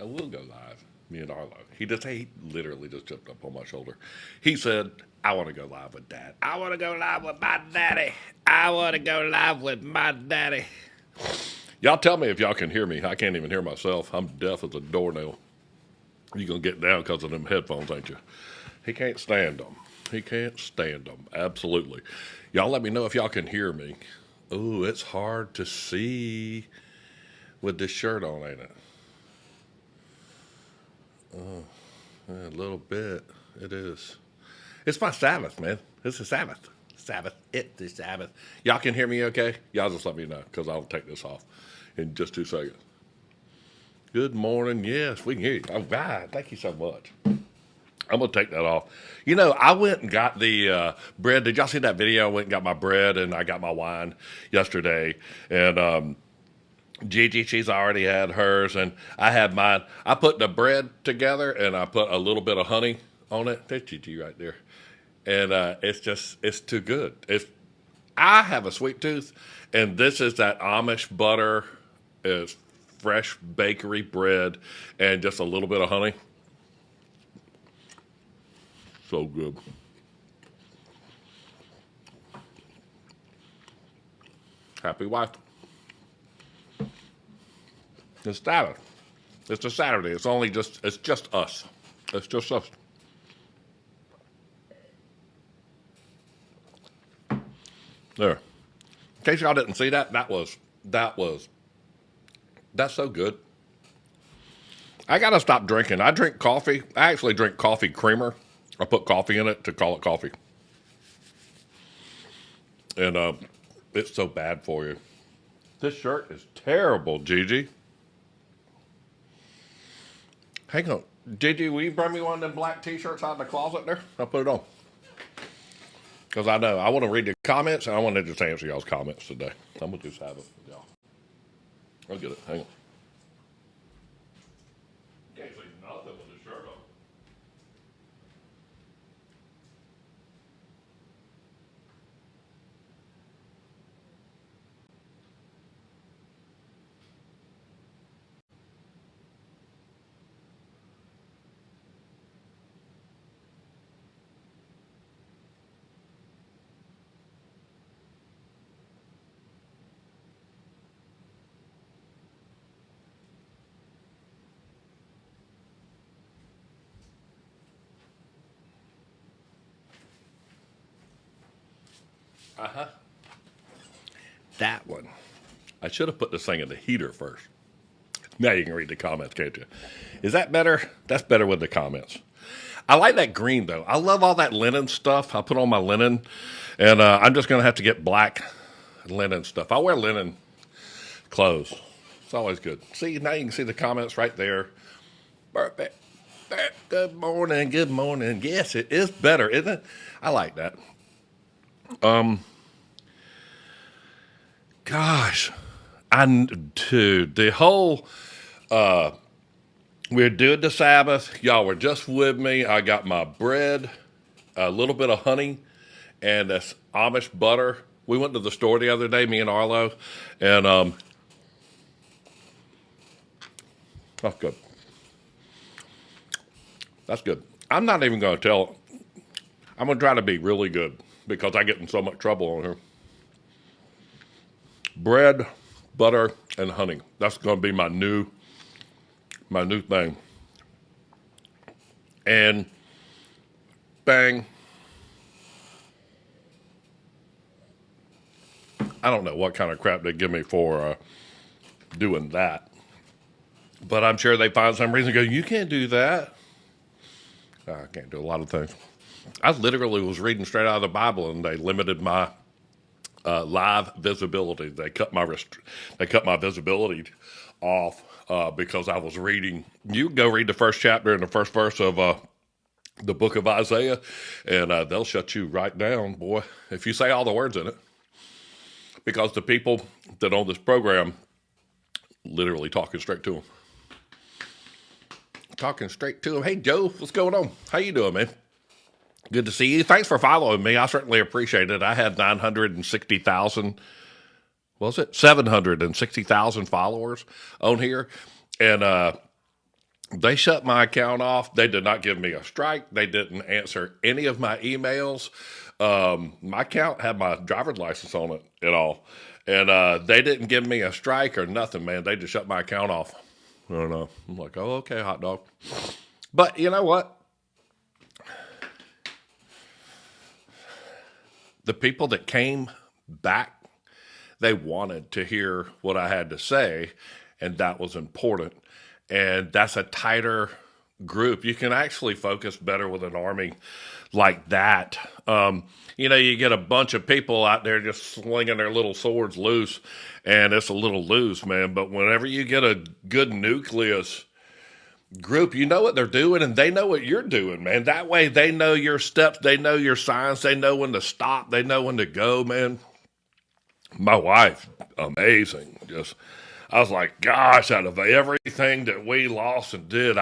I will go live. Me and Arlo. He literally just jumped up on my shoulder. He said, I want to go live with Dad. I want to go live with my daddy. I want to go live with my daddy. Y'all tell me if y'all can hear me. I can't even hear myself. I'm deaf as a doornail. You gonna get down because of them headphones, ain't you? He can't stand them. He can't stand them. Absolutely. Y'all let me know if y'all can hear me. Ooh, it's hard to see with this shirt on, ain't it? A little bit. It is. It's my Sabbath, man. It's a Sabbath. Sabbath. It's the Sabbath. Y'all can hear me okay? Y'all just let me know because I'll take this off in just 2 seconds. Good morning. Yes, we can hear you. Oh, God. Thank you so much. I'm going to take that off. You know, I went and got the bread. Did y'all see that video? I went and got my bread and I got my wine yesterday. And Gigi, she's already had hers, and I had mine. I put the bread together, and I put a little bit of honey on it. There's Gigi right there. And it's too good. I have a sweet tooth, and this is that Amish butter, is fresh bakery bread, and just a little bit of honey. So good. Happy wife. It's Sabbath. It's a Saturday. It's just us. It's just us. There. In case y'all didn't see that, that's so good. I gotta stop drinking. I drink coffee. I actually drink coffee creamer. I put coffee in it to call it coffee. And it's so bad for you. This shirt is terrible, Gigi. Hang on. Gigi, will you bring me one of them black t-shirts out of the closet there? I'll put it on. Because I know. I want to read the comments, and I want to just answer y'all's comments today. I'm going to just have it with y'all. I'll get it. Hang on. Can't see nothing with this shirt on. Uh-huh. That one. I should have put this thing in the heater first. Now you can read the comments, can't you? Is that better? That's better with the comments. I like that green, though. I love all that linen stuff. I put on my linen, and I'm just going to have to get black linen stuff. I wear linen clothes. It's always good. See, now you can see the comments right there. Perfect. Good morning. Good morning. Yes, it is better, isn't it? I like that. Gosh, dude, the whole we're doing the Sabbath. Y'all were just with me. I got my bread, a little bit of honey, and this Amish butter. We went to the store the other day, me and Arlo, and that's good. That's good. I'm not even going to tell. I'm going to try to be really good because I get in so much trouble on here. Bread, butter, and honey. That's going to be my new thing. And bang. I don't know what kind of crap they give me for doing that. But I'm sure they find some reason to go, you can't do that. I can't do a lot of things. I literally was reading straight out of the Bible, and they limited my live visibility. They cut my visibility off because I was reading. You can go read the first chapter and the first verse of the book of Isaiah, and they'll shut you right down, boy, if you say all the words in it. Because the people that own this program literally talking straight to them. Talking straight to them. Hey, Joe, what's going on? How you doing, man? Good to see you. Thanks for following me. I certainly appreciate it. I had 960,000, was it? 760,000 followers on here. And They shut my account off. They did not give me a strike. They didn't answer any of my emails. My account had my driver's license on it at all. And they didn't give me a strike or nothing, man. They just shut my account off. I don't know. I'm like, oh, okay, hot dog. But you know what? The people that came back, they wanted to hear what I had to say, and that was important. And that's a tighter group. You can actually focus better with an army like that. You get a bunch of people out there just slinging their little swords loose, and it's a little loose, man. But whenever you get a good nucleus group, you know what they're doing, and they know what you're doing, man. That way they know your steps, they know your signs, they know when to stop, they know when to go, man. My wife, amazing. I was like, gosh, out of everything that we lost and did,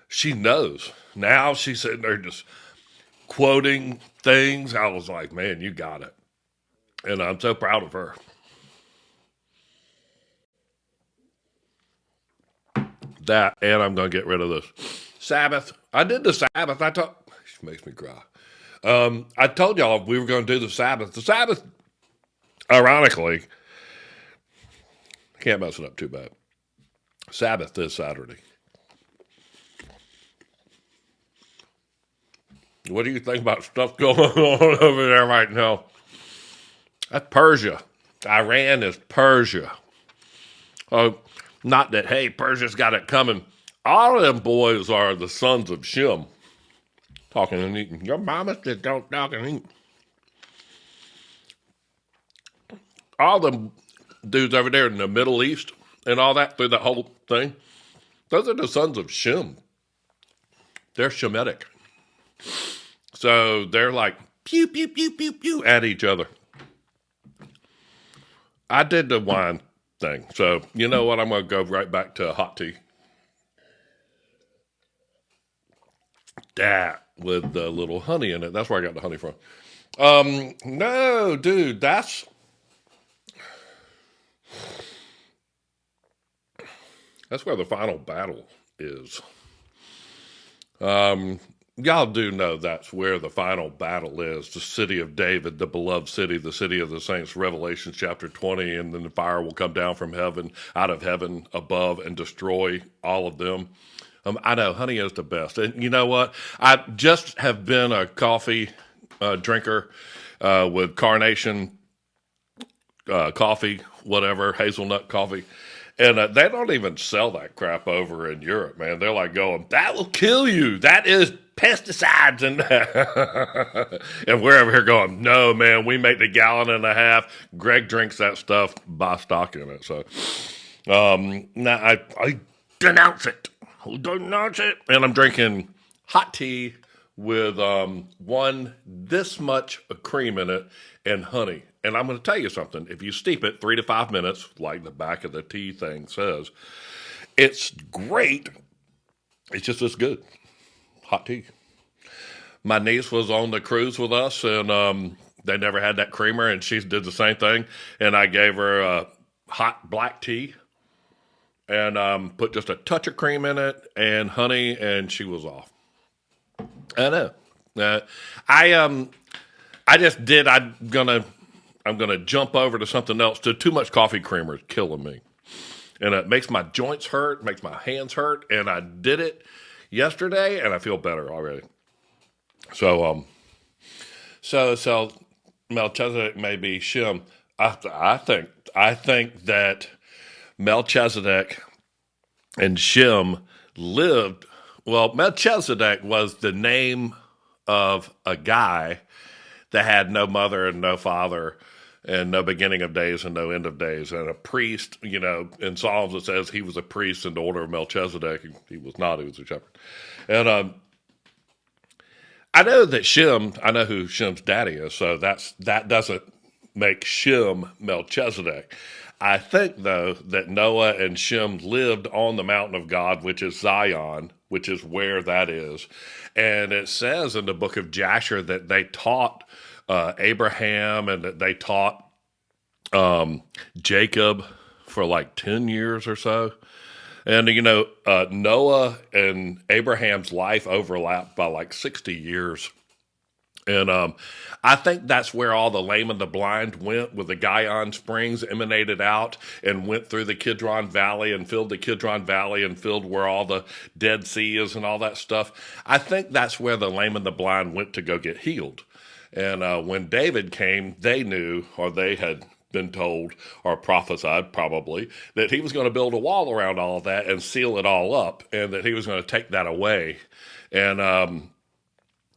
she knows. Now she's sitting there just quoting things. I was like, man, you got it. And I'm so proud of her. That, and I'm going to get rid of this Sabbath. I did the Sabbath. She makes me cry. I told y'all we were going to do the Sabbath. The Sabbath, ironically, can't mess it up too bad. Sabbath this Saturday. What do you think about stuff going on over there right now? That's Persia. Iran is Persia. Not that, hey, Persia's got it coming. All of them boys are the sons of Shem. Talking and eating. Your mama said don't talk and eat. All them dudes over there in the Middle East and all that, through that whole thing, those are the sons of Shem. They're Shemitic. So they're like, pew, pew, pew, pew, pew, at each other. I did the wine thing. So you know what? I'm going to go right back to hot tea. That with the little honey in it. That's where I got the honey from. No, dude, that's where the final battle is. Y'all do know that's where the final battle is. The city of David, the beloved city, the city of the saints, Revelation chapter 20, and then the fire will come down from heaven, out of heaven above, and destroy all of them. I know, honey is the best. And you know what? I just have been a coffee drinker with Carnation coffee, whatever, hazelnut coffee. And they don't even sell that crap over in Europe, man. They're like going, that will kill you. That is pesticides. And we're over here going, no, man, we make the gallon and a half. Greg drinks that stuff, buy stock in it. So now I denounce it. Denounce it. And I'm drinking hot tea with this much cream in it and honey. And I'm going to tell you something. If you steep it 3 to 5 minutes, like the back of the tea thing says, it's great. It's just as good. Hot tea. My niece was on the cruise with us, and they never had that creamer, and she did the same thing. And I gave her a hot black tea and put just a touch of cream in it and honey, and she was off. I know. I just did. I'm gonna jump over to something else. Too much coffee creamer is killing me, and it makes my joints hurt, makes my hands hurt. And I did it yesterday, and I feel better already. So Melchizedek may be Shem. I think that Melchizedek and Shem lived. Well, Melchizedek was the name of a guy that had no mother and no father and no beginning of days and no end of days. And a priest, in Psalms it says he was a priest in the order of Melchizedek. He was not, he was a shepherd. And I know that I know who Shem's daddy is, so that doesn't make Shem Melchizedek. I think, though, that Noah and Shem lived on the mountain of God, which is Zion, which is where that is. And it says in the book of Jasher that they taught Abraham and that they taught Jacob for like 10 years or so. And, Noah and Abraham's life overlapped by like 60 years. And I think that's where all the lame and the blind went, with the Guyon Springs emanated out and went through the Kidron Valley and filled the Kidron Valley and filled where all the Dead Sea is and all that stuff. I think that's where the lame and the blind went to go get healed. And when David came, they knew, or they had been told or prophesied probably, that he was going to build a wall around all of that and seal it all up, and that he was going to take that away. And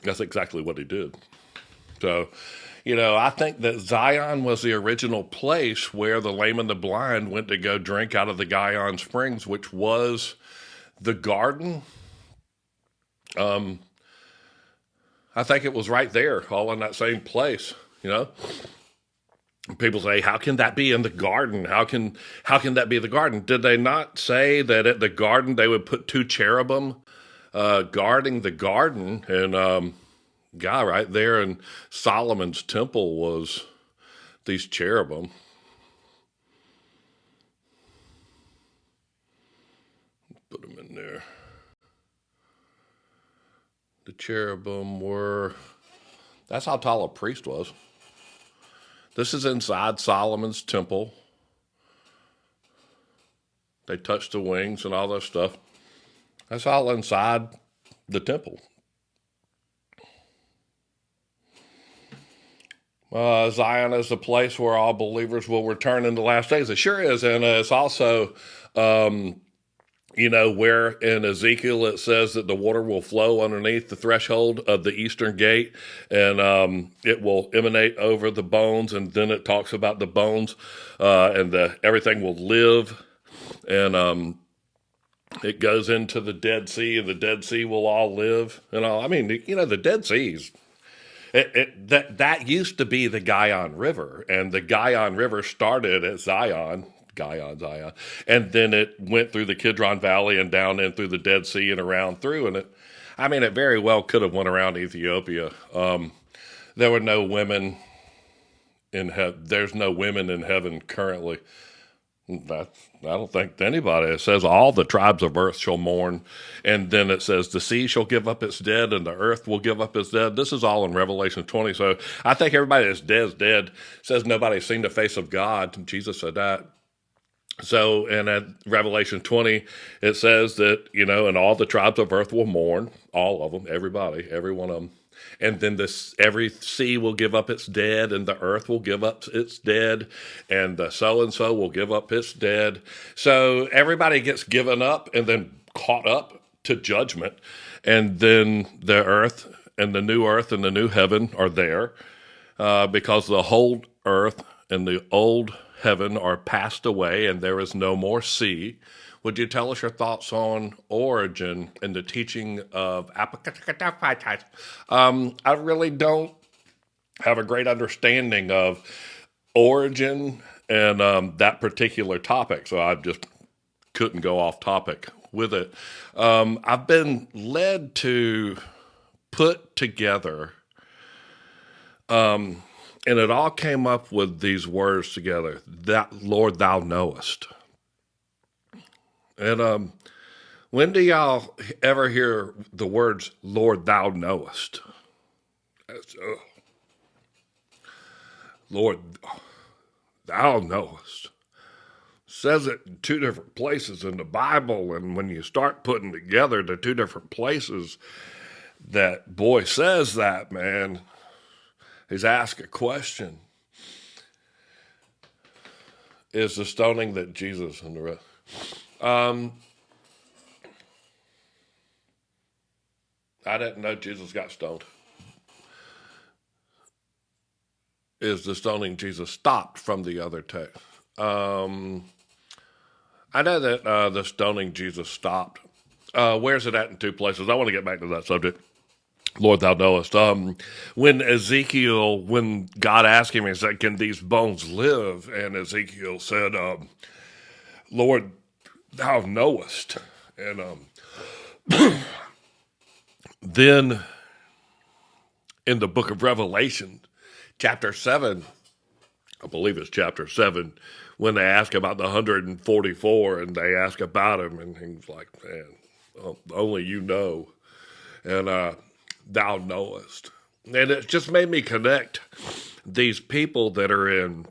that's exactly what he did. So, I think that Zion was the original place where the lame and the blind went to go drink out of the Guyon Springs, which was the garden. I think it was right there, all in that same place, People say, how can that be in the garden? How can that be the garden? Did they not say that at the garden they would put two cherubim guarding the garden? And guy right there in Solomon's temple was these cherubim. Put them in there. The cherubim that's how tall a priest was. This is inside Solomon's temple. They touched the wings and all that stuff. That's all inside the temple. Zion is the place where all believers will return in the last days. It sure is. And it's also, where in Ezekiel it says that the water will flow underneath the threshold of the eastern gate, and it will emanate over the bones. And then it talks about the bones and everything will live. And it goes into the Dead Sea, and the Dead Sea will all live. And all. I mean, the Dead Sea's. That used to be the Guyon River, and the Guyon River started at Zion, and then it went through the Kidron Valley and down in through the Dead Sea and around through, and it very well could have went around Ethiopia. There were no women in heaven. There's no women in heaven currently. I don't think anybody. It says all the tribes of earth shall mourn, and then it says the sea shall give up its dead, and the earth will give up its dead. This is all in Revelation 20. So I think everybody that's dead is dead. It says nobody's seen the face of God. And Jesus said that. So, and at Revelation 20, it says that, and all the tribes of earth will mourn, all of them, everybody, every one of them. And then every sea will give up its dead, and the earth will give up its dead, and the so-and-so will give up its dead. So everybody gets given up and then caught up to judgment. And then the earth and the new heaven are there because the whole earth and the old heaven are passed away, and there is no more sea. Would you tell us your thoughts on Origen and the teaching of Apocrypha? I really don't have a great understanding of Origen and that particular topic, so I just couldn't go off topic with it. I've been led to put together, and it all came up with these words together, that Lord, thou knowest. And when do y'all ever hear the words, Lord, thou knowest? Lord, thou knowest. Says it in two different places in the Bible, and when you start putting together the two different places that boy says that, man, he's asked a question. Is the stoning that Jesus and the rest... I didn't know Jesus got stoned. Is the stoning Jesus stopped from the other text? I know that the stoning Jesus stopped. Where's it at in two places? I want to get back to that subject. Lord, thou knowest. When God asked him, he said, can these bones live? And Ezekiel said, Lord, thou knowest. And then in the book of Revelation, chapter 7, I believe it's chapter 7, when they ask about the 144 and they ask about him, and he's like, man, only you know, and thou knowest. And it just made me connect these people that are in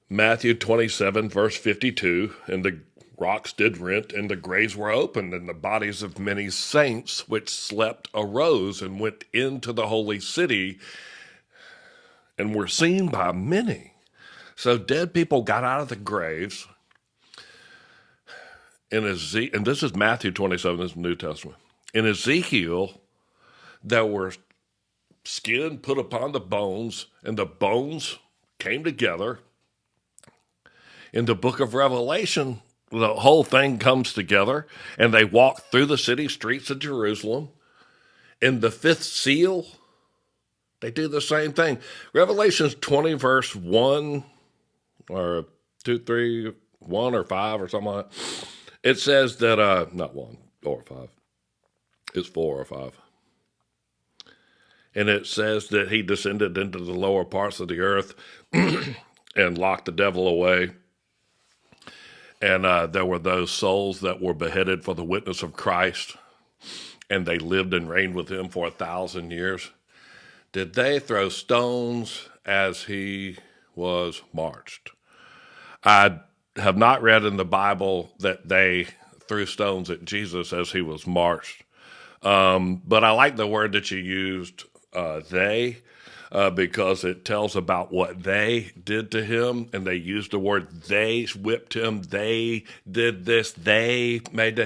Matthew 27, verse 52, and the rocks did rent, and the graves were opened, and the bodies of many saints which slept arose and went into the holy city and were seen by many. So dead people got out of the graves. And this is Matthew 27, this is the New Testament. In Ezekiel, there were skin put upon the bones, and the bones came together. In the book of Revelation, the whole thing comes together, and they walk through the city streets of Jerusalem. In the fifth seal, they do the same thing. Revelations 20, verse 1, or 2, 3, 1 or 5 or something like that. It says that, not 1 or 5, it's 4 or 5. And it says that he descended into the lower parts of the earth and locked the devil away. And there were those souls that were beheaded for the witness of Christ, and they lived and reigned with him for 1,000 years. Did they throw stones as he was marched? I have not read in the Bible that they threw stones at Jesus as he was marched. But I like the word that you used, they, because it tells about what they did to him, and they used the word they whipped him, they did this, they made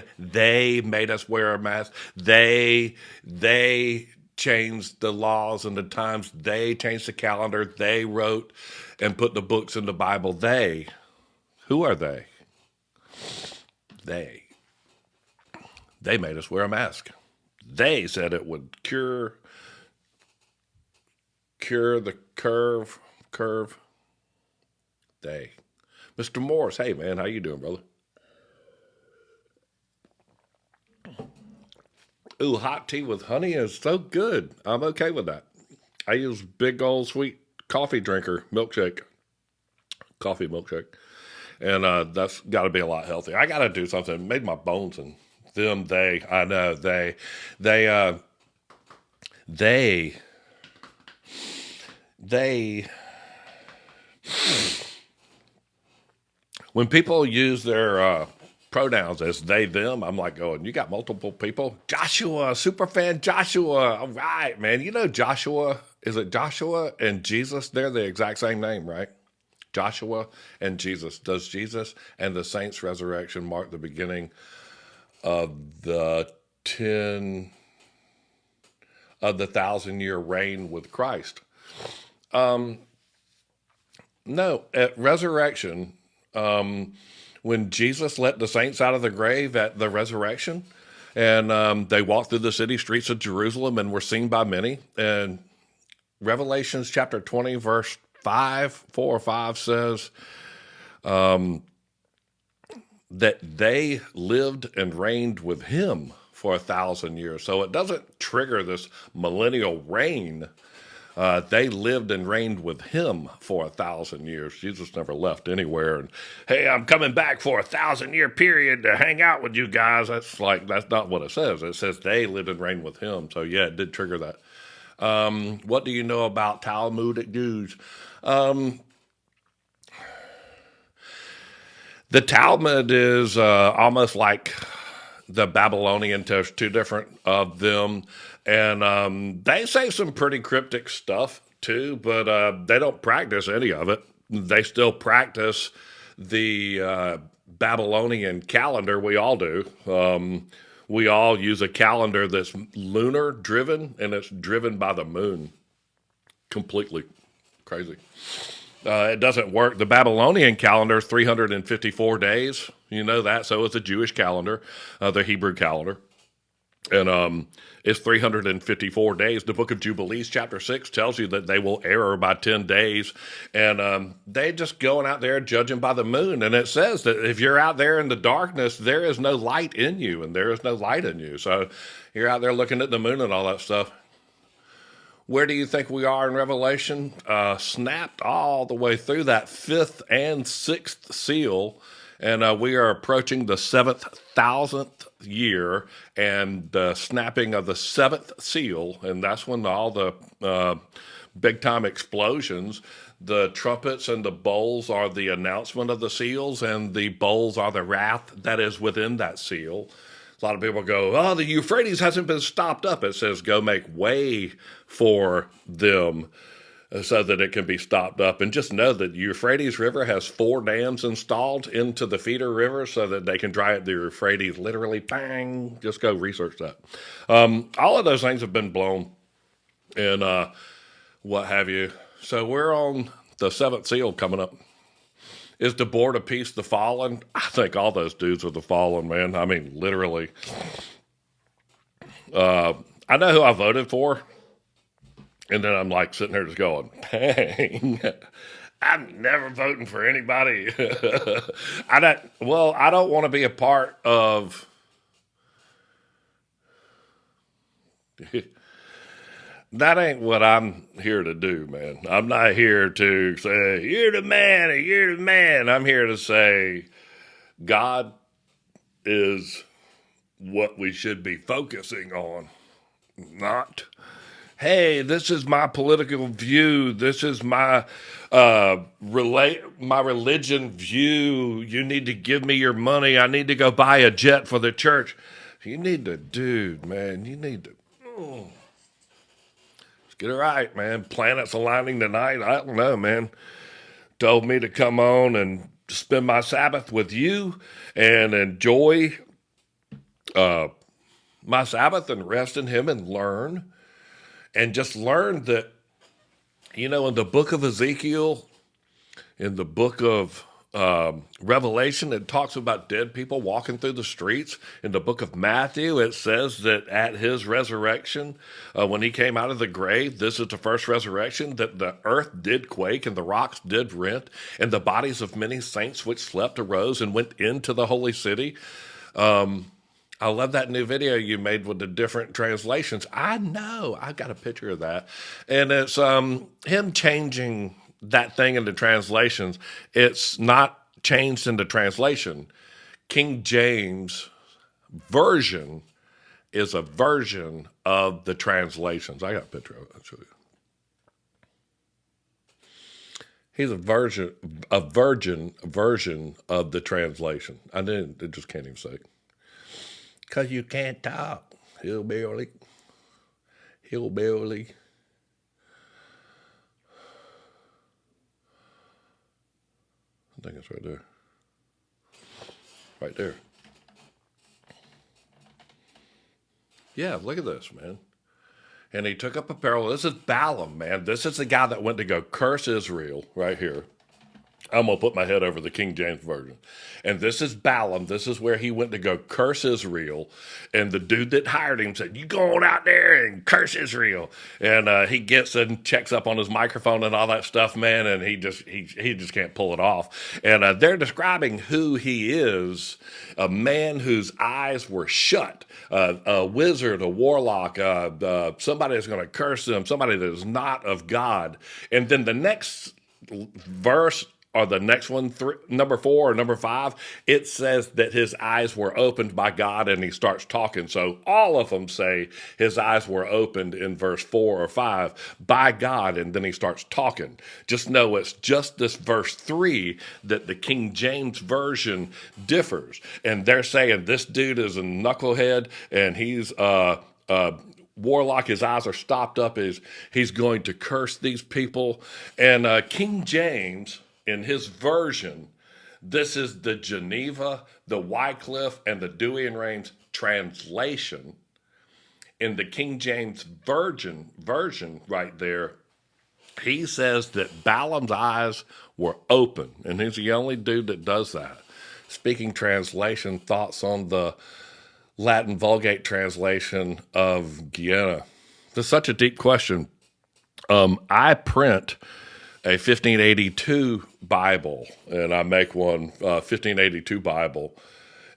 us wear a mask, they changed the laws and the times, they changed the calendar, they wrote and put the books in the Bible. They, who are they? They made us wear a mask. They said it would cure the curve. They. Mr. Morris, hey man, how you doing, brother? Ooh, hot tea with honey is so good. I'm okay with that. I use big old sweet coffee drinker coffee milkshake. And that's got to be a lot healthier. I got to do something. It made my bones and them, I know, when people use their pronouns as they, them, I'm like going, you got multiple people? Joshua, superfan Joshua. All right, man. You know Joshua, is it Joshua and Jesus? They're the exact same name, right? Joshua and Jesus. Does Jesus and the saints' resurrection mark the beginning of the 1,000-year reign with Christ? No, at resurrection, when Jesus let the saints out of the grave at the resurrection, and they walked through the city streets of Jerusalem and were seen by many, and Revelations chapter 20, verse 4 or 5 says that they lived and reigned with him for 1,000 years. So it doesn't trigger this millennial reign. They lived and reigned with him for 1,000 years. Jesus never left anywhere. And hey, I'm coming back for 1,000-year period to hang out with you guys. That's not what it says. It says they lived and reigned with him. So yeah, it did trigger that. What do you know about Talmudic Jews? The Talmud is almost like the Babylonian. There's two different of them, and they say some pretty cryptic stuff too, but they don't practice any of it. They still practice the Babylonian calendar. We all do. We all use a calendar that's lunar driven, and it's driven by the moon. Completely crazy. It doesn't work. The Babylonian calendar is 354 days. You know that. So it's a Jewish calendar, the Hebrew calendar. And it's 354 days. The book of Jubilees, chapter 6, tells you that they will err by 10 days. And they just going out there judging by the moon. And it says that if you're out there in the darkness, there is no light in you, and there is no light in you. So you're out there looking at the moon and all that stuff. Where do you think we are in Revelation? Snapped all the way through that fifth and sixth seal, and we are approaching the 7,000th year and the snapping of the seventh seal, and that's when all the big time explosions. The trumpets and the bowls are the announcement of the seals, and the bowls are the wrath that is within that seal. A lot of people go, oh, the Euphrates hasn't been stopped up. It says, go make way for them so that it can be stopped up. And just know that the Euphrates River has 4 dams installed into the feeder river so that they can dry up the Euphrates literally, bang. Just go research that. All of those things have been blown and what have you. So we're on the seventh seal coming up. Is the Board of Peace the fallen? I think all those dudes are the fallen, man. I mean, literally. I know who I voted for. And then I'm like sitting there just going, dang, I'm never voting for anybody. I don't want to be a part of that ain't what I'm here to do, man. I'm not here to say, you're the man or you're the man. I'm here to say, God is what we should be focusing on. Not, hey, this is my political view. This is my my religion view. You need to give me your money. I need to go buy a jet for the church. You need to, dude, man, you need to. Get it right, man. Planets aligning tonight. I don't know, man. Told me to come on and spend my Sabbath with you and enjoy my Sabbath and rest in Him and learn. And just learn that, in the book of Ezekiel, in the book of Revelation, it talks about dead people walking through the streets. In the book of Matthew, it says that at his resurrection, when he came out of the grave, this is the first resurrection, that the earth did quake and the rocks did rent, and the bodies of many saints which slept arose and went into the holy city. I love that new video you made with the different translations. I know. I got a picture of that. And it's him changing that thing into translations. It's not changed into translation. King James version is a version of the translations. I got a picture of it. I'll show you. He's a virgin version of the translation. I just can't even say it. Because you can't talk. Hillbilly. I think it's right there. Right there. Yeah, look at this, man. And he took up a parallel. This is Balaam, man. This is the guy that went to go curse Israel right here. I'm going to put my head over the King James Version. And this is Balaam. This is where he went to go curse Israel. And the dude that hired him said, you go on out there and curse Israel. And he gets and checks up on his microphone and all that stuff, man. And he just can't pull it off. And they're describing who he is, a man whose eyes were shut, a wizard, a warlock, somebody that's going to curse them, somebody that is not of God. And then the next verse, or the next one, number 4 or number 5, it says that his eyes were opened by God and he starts talking. So all of them say his eyes were opened in verse 4 or 5 by God, and then he starts talking. Just know it's just this verse 3 that the King James Version differs. And they're saying this dude is a knucklehead and he's warlock, his eyes are stopped up, he's going to curse these people. And King James, in his version, this is the Geneva, the Wycliffe, and the Dewey and Rames translation. In the King James version right there, he says that Balaam's eyes were open, and he's the only dude that does that. Speaking translation, thoughts on the Latin Vulgate translation of Gehenna. This is such a deep question. I print a 1582 Bible, and I make one 1582 Bible,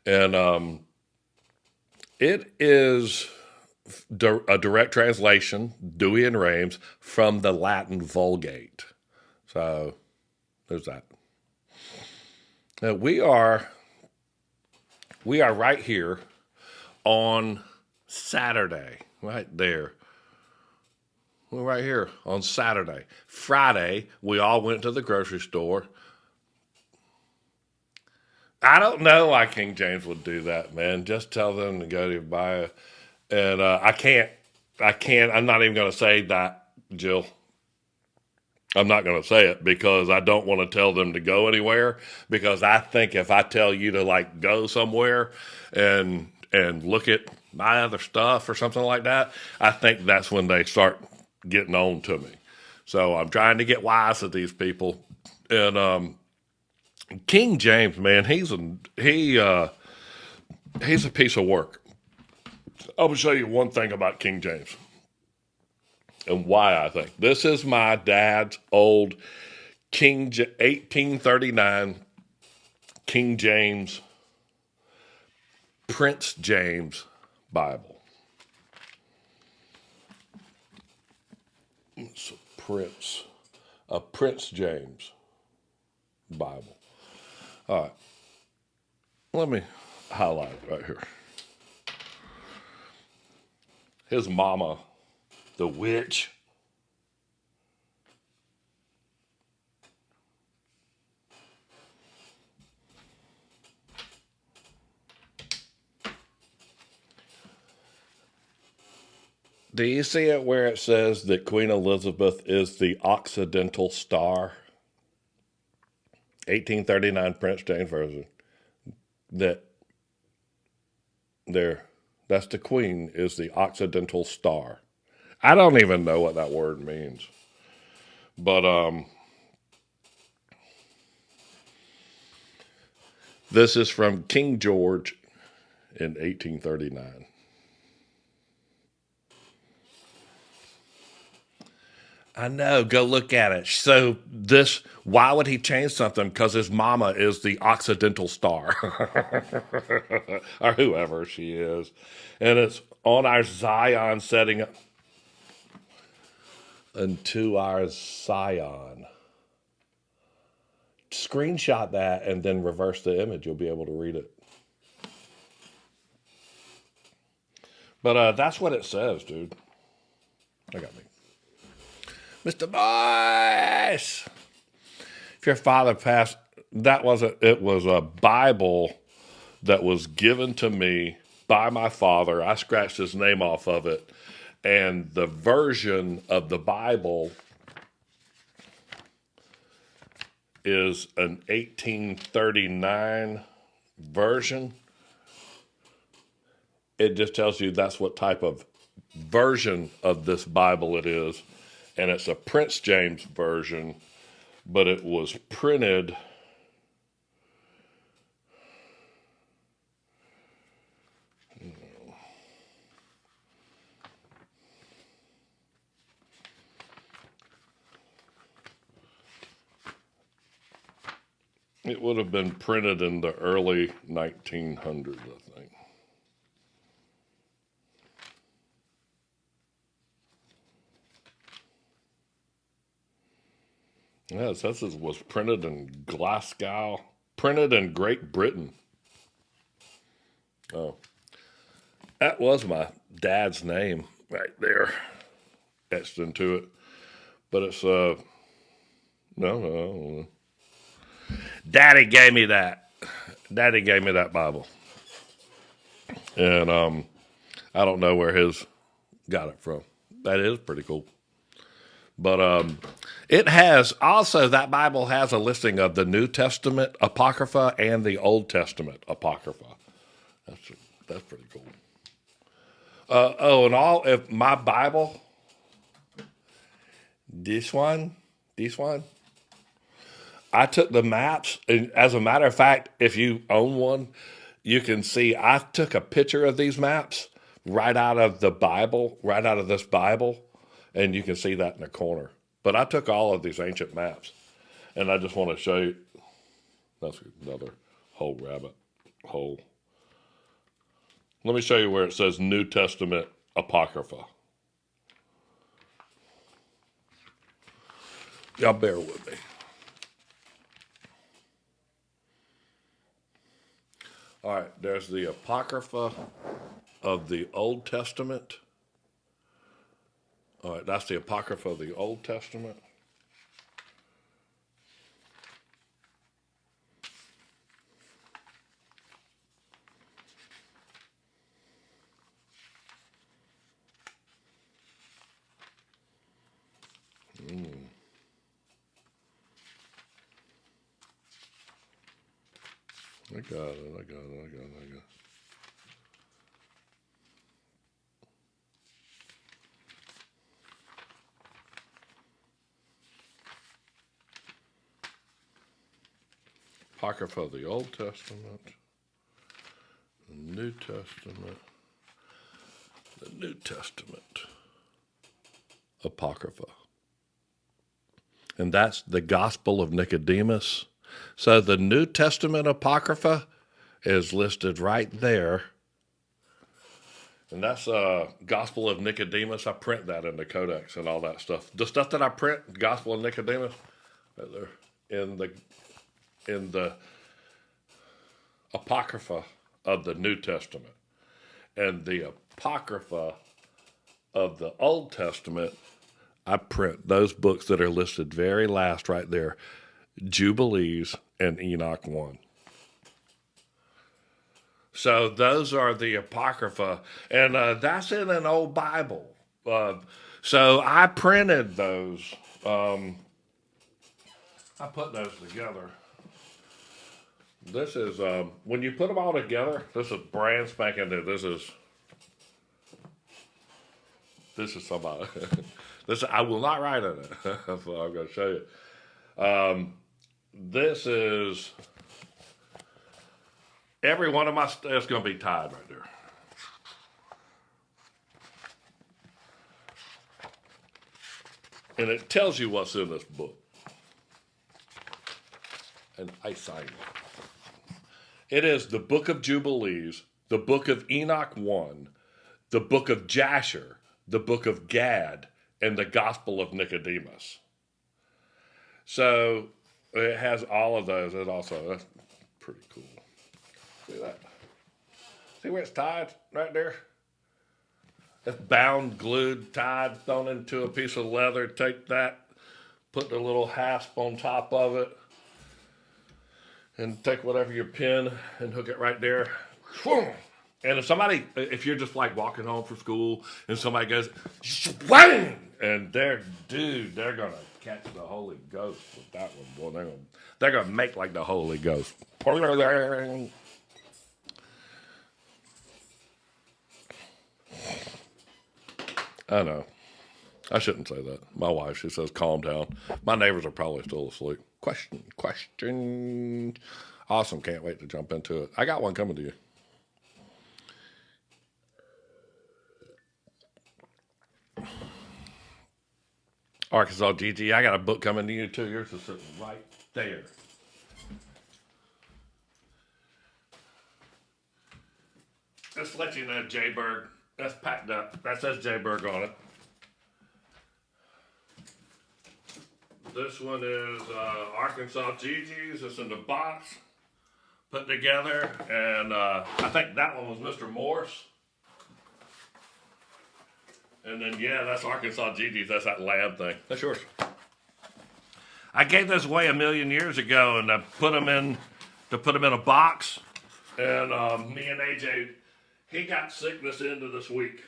and it is a direct translation, Dewey and Rames, from the Latin Vulgate. So there's that. Now, we are right here on Saturday, right there. We're right here on Saturday. Friday, we all went to the grocery store. I don't know why King James would do that, man. Just tell them to go to buy it. And I can't, I'm not even going to say that, Jill. I'm not going to say it because I don't want to tell them to go anywhere. Because I think if I tell you to like go somewhere and look at my other stuff or something like that, I think that's when they start getting on to me. So I'm trying to get wise to these people. And King James, man, he's a piece of work. I'm gonna show you one thing about King James and why I think this is my dad's old 1839 King James Prince James Bible. It's a Prince James Bible. All right, let me highlight it right here. His mama, the witch. Do you see it where it says that Queen Elizabeth is the Occidental Star? 1839 Prince James Version. That there, that's the Queen is the Occidental Star. I don't even know what that word means. But this is from King George in 1839. I know. Go look at it. So why would he change something? Because his mama is the Occidental Star, or whoever she is, and it's on our Zion setting into our Zion. Screenshot that and then reverse the image. You'll be able to read it. But that's what it says, dude. I got me. Mr. Boyce. If your father passed, it was a Bible that was given to me by my father. I scratched his name off of it. And the version of the Bible is an 1839 version. It just tells you that's what type of version of this Bible it is. And it's a Prince James version, but it was printed it would have been printed in the early 1900s, I think. Yeah, it says it was printed in Glasgow, printed in Great Britain. Oh, that was my dad's name right there, etched into it. But it's no. Daddy gave me that. Daddy gave me that Bible, and I don't know where his got it from. That is pretty cool. But it has also, that Bible has a listing of the New Testament Apocrypha and the Old Testament Apocrypha. That's pretty cool. If my Bible, this one, I took the maps, and as a matter of fact, if you own one, you can see I took a picture of these maps right out of the Bible, right out of this Bible, and you can see that in the corner. But I took all of these ancient maps, and I just want to show you. That's another rabbit hole. Let me show you where it says New Testament Apocrypha. Y'all bear with me. All right, there's the Apocrypha of the Old Testament. All right, that's the Apocrypha of the Old Testament. I got it. Apocrypha of the Old Testament, the New Testament, the New Testament Apocrypha. And that's the Gospel of Nicodemus. So the New Testament Apocrypha is listed right there. And that's Gospel of Nicodemus. I print that in the Codex and all that stuff. The stuff that I print, Gospel of Nicodemus, right there in the Apocrypha of the New Testament. And the Apocrypha of the Old Testament, I print those books that are listed very last right there, Jubilees and Enoch 1. So those are the Apocrypha, and that's in an old Bible. So I printed those. I put those together. This is, when you put them all together, this is brand spanking new. This is somebody. I will not write on it. That's what I'm going to show you. This is, every one of my stuff's going to be tied right there. And it tells you what's in this book. And I signed it. It is the Book of Jubilees, the Book of Enoch 1, the Book of Jasher, the Book of Gad, and the Gospel of Nicodemus. So it has all of those. It also, that's pretty cool. See that? See where it's tied right there? It's bound, glued, tied, thrown into a piece of leather. Take that, put the little hasp on top of it, and take whatever your pin and hook it right there. And if you're just like walking home from school and somebody goes, whang! And they're gonna catch the Holy Ghost with that one, boy. They're gonna make like the Holy Ghost. I know. I shouldn't say that. My wife, she says, calm down. My neighbors are probably still asleep. Question. Awesome. Can't wait to jump into it. I got one coming to you. Arkansas GG, I got a book coming to you too. Yours is sitting right there. Just to let you know, J-Berg, that's packed up. That says J-Berg on it. This one is Arkansas GG's. It's in the box, put together, and I think that one was Mr. Morse. And then, yeah, that's Arkansas GG's. That's that lab thing. That's yours. I gave this away 1,000,000 years ago, and I put them in a box. And me and AJ, he got sickness into this week,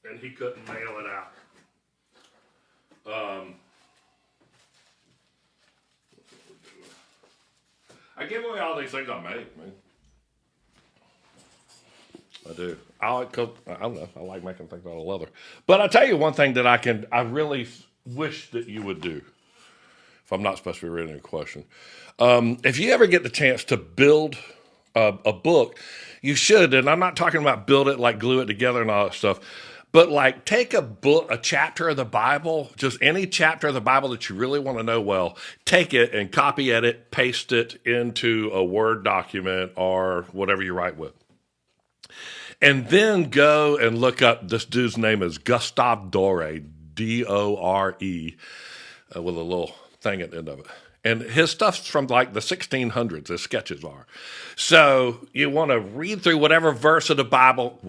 and he couldn't mail it out. I give away all these things I make, man. I do. I don't know. I like making things out of leather. But I'll tell you one thing that I really wish that you would do. If I'm not supposed to be reading a question. If you ever get the chance to build a book, you should. And I'm not talking about build it, like glue it together and all that stuff. But like take a chapter of the Bible, just any chapter of the Bible that you really want to know well, take it and copy edit, paste it into a Word document or whatever you write with. And then go and look up, this dude's name is Gustave Dore, Dore, with a little thing at the end of it. And his stuff's from like the 1600s, his sketches are. So you want to read through whatever verse of the Bible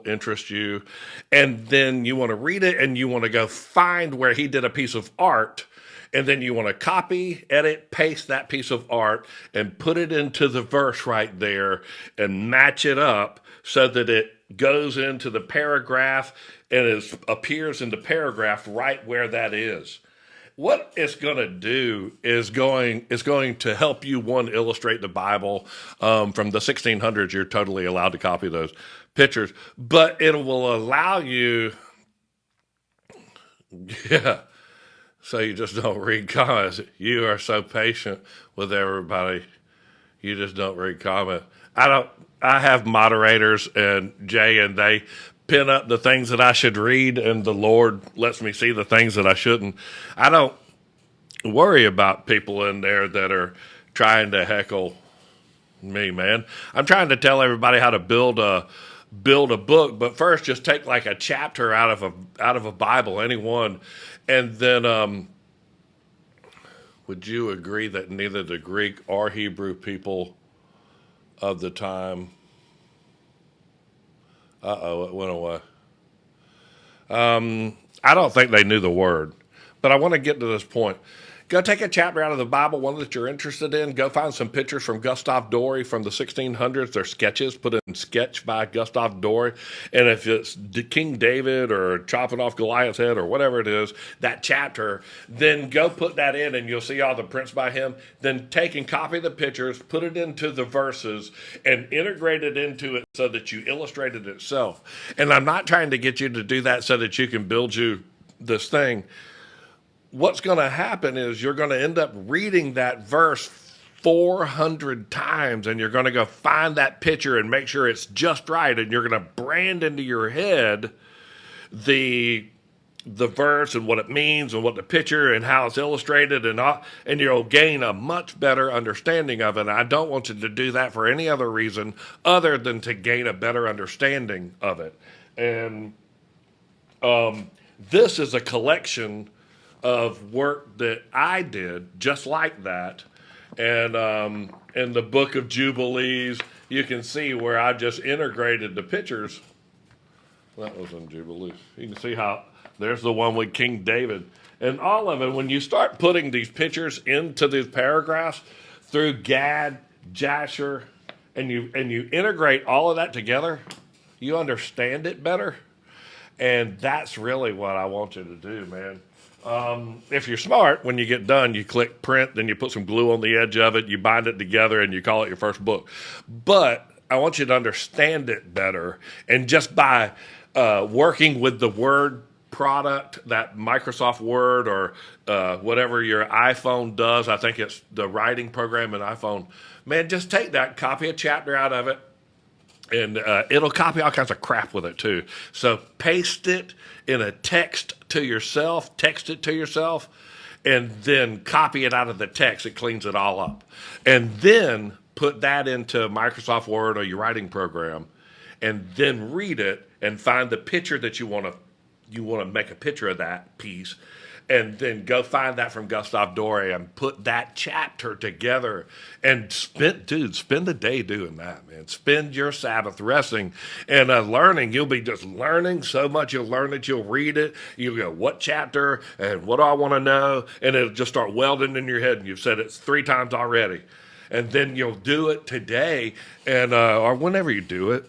interests you. And then you want to read it and you want to go find where he did a piece of art. And then you want to copy, edit, paste that piece of art and put it into the verse right there and match it up so that it goes into the paragraph and appears in the paragraph right where that is. What it's going to do is going to help you, one, illustrate the Bible. From the 1600s, you're totally allowed to copy those pictures, but it will allow you, yeah. So you just don't read comments. You are so patient with everybody. You just don't read comments. I have moderators and Jay, and they pin up the things that I should read, and the Lord lets me see the things that I shouldn't. I don't worry about people in there that are trying to heckle me, man. I'm trying to tell everybody how to build a book, but first just take like a chapter out of a Bible, any one, and then would you agree that neither the Greek or Hebrew people of the time, it went away. I don't think they knew the word, but I want to get to this point. Go take a chapter out of the Bible, one that you're interested in. Go find some pictures from Gustave Dore from the 1600s. They're sketches. Put in sketch by Gustave Dore. And if it's King David or chopping off Goliath's head or whatever it is, that chapter, then go put that in and you'll see all the prints by him. Then take and copy the pictures, put it into the verses, and integrate it into it so that you illustrate it itself. And I'm not trying to get you to do that so that you can build you this thing. What's going to happen is you're going to end up reading that verse 400 times, and you're going to go find that picture and make sure it's just right, and you're going to brand into your head the verse and what it means and what the picture and how it's illustrated, and you'll gain a much better understanding of it. And I don't want you to do that for any other reason other than to gain a better understanding of it. And this is a collection of work that I did just like that. And in the book of Jubilees, you can see where I just integrated the pictures. That was in Jubilees. You can see how there's the one with King David. And all of it, when you start putting these pictures into these paragraphs through Gad, Jasher, and you integrate all of that together, you understand it better. And that's really what I want you to do, man. If you're smart, when you get done, you click print, then you put some glue on the edge of it, you bind it together, and you call it your first book. But I want you to understand it better. And just by working with the Word product, that Microsoft Word or whatever your iPhone does, I think it's the writing program in iPhone, man, just take that, copy a chapter out of it, and it'll copy all kinds of crap with it too. So paste it in a text it to yourself, and then copy it out of the text. It cleans it all up. And then put that into Microsoft Word or your writing program, and then read it and find the picture that you want to make a picture of that piece. And then go find that from Gustave Dore and put that chapter together and spend the day doing that, man. Spend your Sabbath resting and learning. You'll be just learning so much. You'll learn it. You'll read it. You'll go, what chapter and what do I want to know? And it'll just start welding in your head. And you've said it 3 times already. And then you'll do it today and or whenever you do it.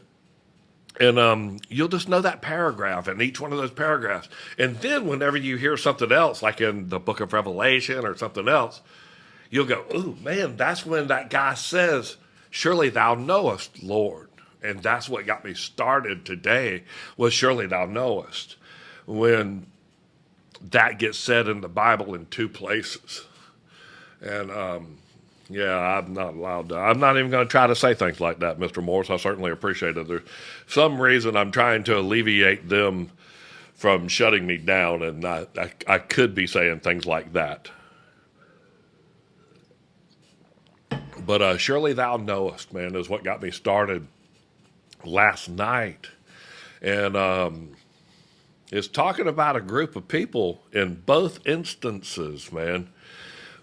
And you'll just know that paragraph and each one of those paragraphs. And then whenever you hear something else, like in the book of Revelation or something else, you'll go, oh, man, that's when that guy says, surely thou knowest, Lord. And that's what got me started today was surely thou knowest. When that gets said in the Bible in 2 places. And yeah, I'm not allowed to. I'm not even going to try to say things like that, Mr. Morris. I certainly appreciate it. There's some reason I'm trying to alleviate them from shutting me down, and I could be saying things like that. But surely thou knowest, man, is what got me started last night. And it's talking about a group of people in both instances, man.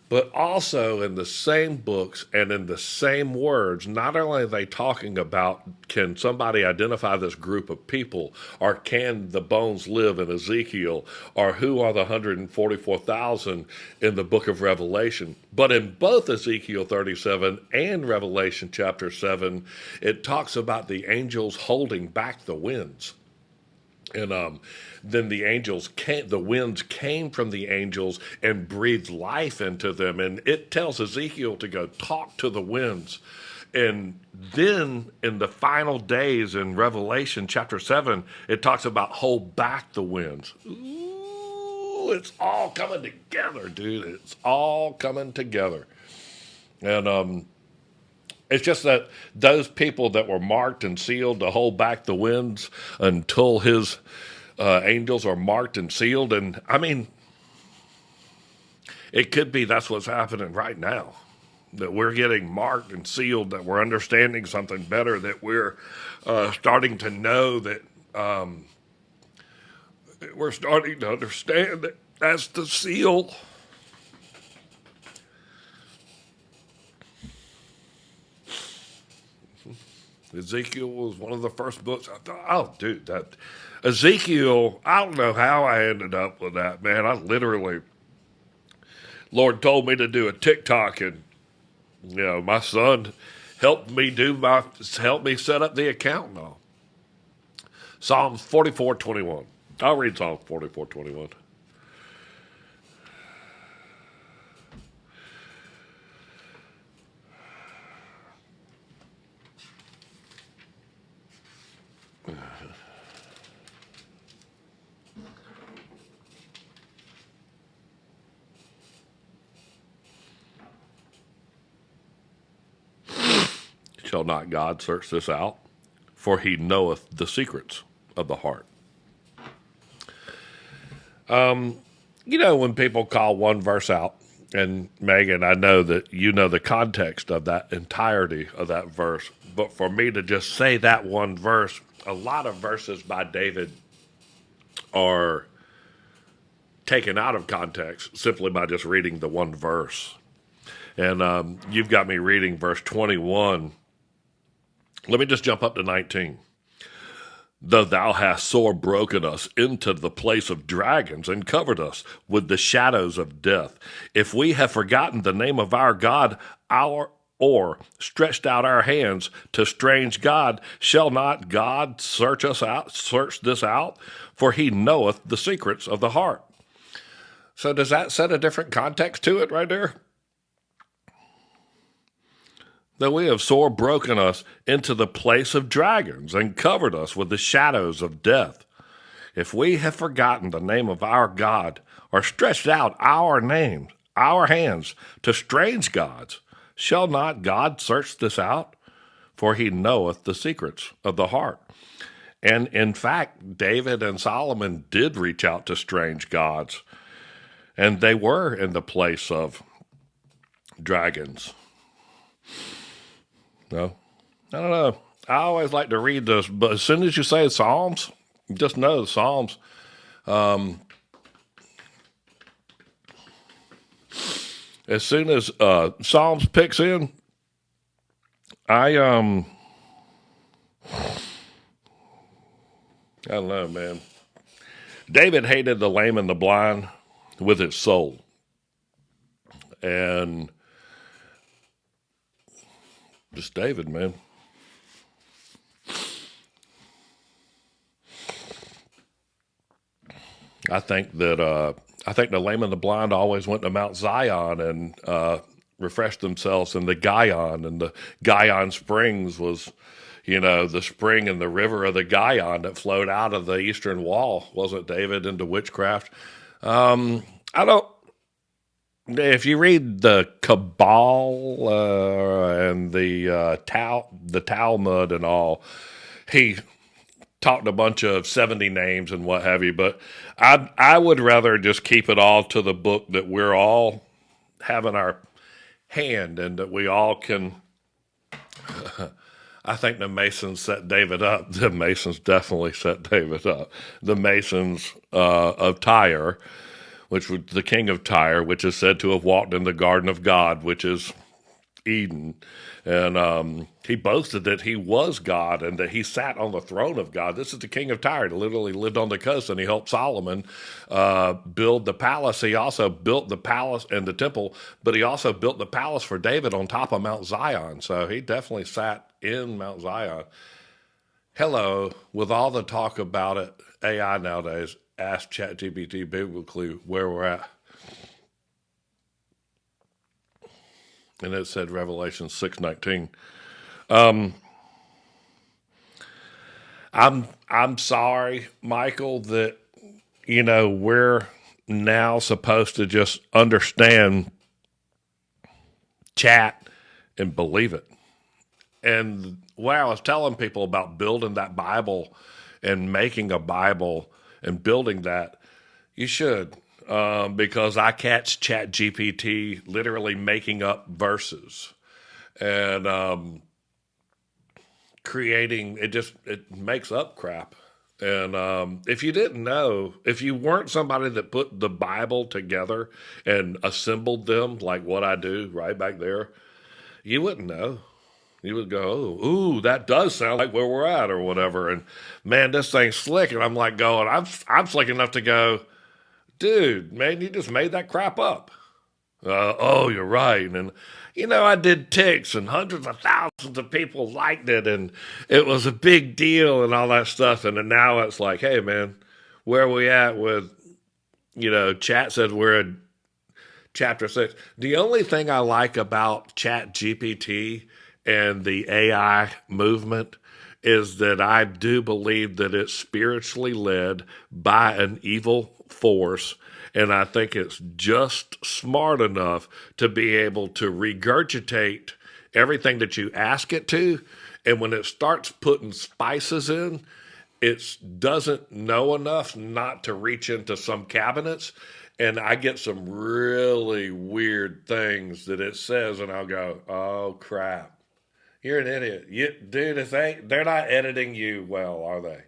But also in the same books and in the same words, not only are they talking about can somebody identify this group of people, or can the bones live in Ezekiel, or who are the 144,000 in the book of Revelation, but in both Ezekiel 37 and Revelation chapter 7, it talks about the angels holding back the winds. And then the winds came from the angels and breathed life into them. And it tells Ezekiel to go talk to the winds. And then in the final days in Revelation chapter 7, it talks about hold back the winds. Ooh, it's all coming together, dude. It's all coming together. And it's just that those people that were marked and sealed to hold back the winds until his angels are marked and sealed. And I mean, it could be that's what's happening right now, that we're getting marked and sealed, that we're understanding something better, that we're starting to know that we're starting to understand that that's the seal. Ezekiel was one of the first books I thought, oh, dude, that Ezekiel, I don't know how I ended up with that, man. I literally, Lord told me to do a TikTok, and, my son helped me set up the account and all. Psalms 44:21. I'll read Psalms 44:21. Shall not God search this out? For he knoweth the secrets of the heart. When people call one verse out, and Megan, I know that you know the context of that entirety of that verse, but for me to just say that one verse, a lot of verses by David are taken out of context simply by just reading the one verse. And you've got me reading verse 21. Let me just jump up to 19. Though thou hast sore broken us into the place of dragons and covered us with the shadows of death, if we have forgotten the name of our God, or stretched out our hands to strange God, shall not God search this out? For he knoweth the secrets of the heart. So does that set a different context to it right there? That we have sore broken us into the place of dragons and covered us with the shadows of death. If we have forgotten the name of our God, or stretched out our hands to strange gods, shall not God search this out? For he knoweth the secrets of the heart. And in fact, David and Solomon did reach out to strange gods, and they were in the place of dragons. No, I don't know. I always like to read this, but as soon as you say Psalms, just know the Psalms. As soon as Psalms picks in, I don't know, man. David hated the lame and the blind with his soul, and just David, man. I think the lame and the blind always went to Mount Zion and refreshed themselves in the Gihon, and the Gihon Springs was, the spring and the river of the Gihon that flowed out of the eastern wall. Wasn't David into witchcraft? If you read the Kabbalah and the Talmud and all, he talked a bunch of 70 names and what have you, but I would rather just keep it all to the book that we're all having our hand and that we all can I think the Masons set David up. The Masons definitely set David up. The Masons of Tyre, which was the king of Tyre, which is said to have walked in the garden of God, which is Eden. And he boasted that he was God and that he sat on the throne of God. This is the king of Tyre, literally lived on the coast, and he helped Solomon build the palace. He also built the palace and the temple, but he also built the palace for David on top of Mount Zion. So he definitely sat in Mount Zion. Hello, with all the talk about it, AI nowadays, ask ChatGPT biblically where we're at. And it said Revelation 6:19. I'm sorry, Michael, that we're now supposed to just understand chat and believe it. And when I was telling people about building that Bible and making a Bible and building that, you should, because I catch Chat GPT literally making up verses and creating it makes up crap. And if you didn't know, if you weren't somebody that put the Bible together and assembled them like what I do right back there, you wouldn't know. You would go, oh, ooh, that does sound like where we're at or whatever. And man, this thing's slick. And I'm like going, I'm slick enough to go, dude, man, you just made that crap up. Oh, you're right. And, I did ticks and hundreds of thousands of people liked it and it was a big deal and all that stuff. And then now it's like, hey, man, where are we at with, chat said we're in chapter 6. The only thing I like about Chat GPT and the AI movement is that I do believe that it's spiritually led by an evil force. And I think it's just smart enough to be able to regurgitate everything that you ask it to. And when it starts putting spices in, it doesn't know enough not to reach into some cabinets. And I get some really weird things that it says, and I'll go, oh, crap. You're an idiot. Dude, they're not editing you well, are they?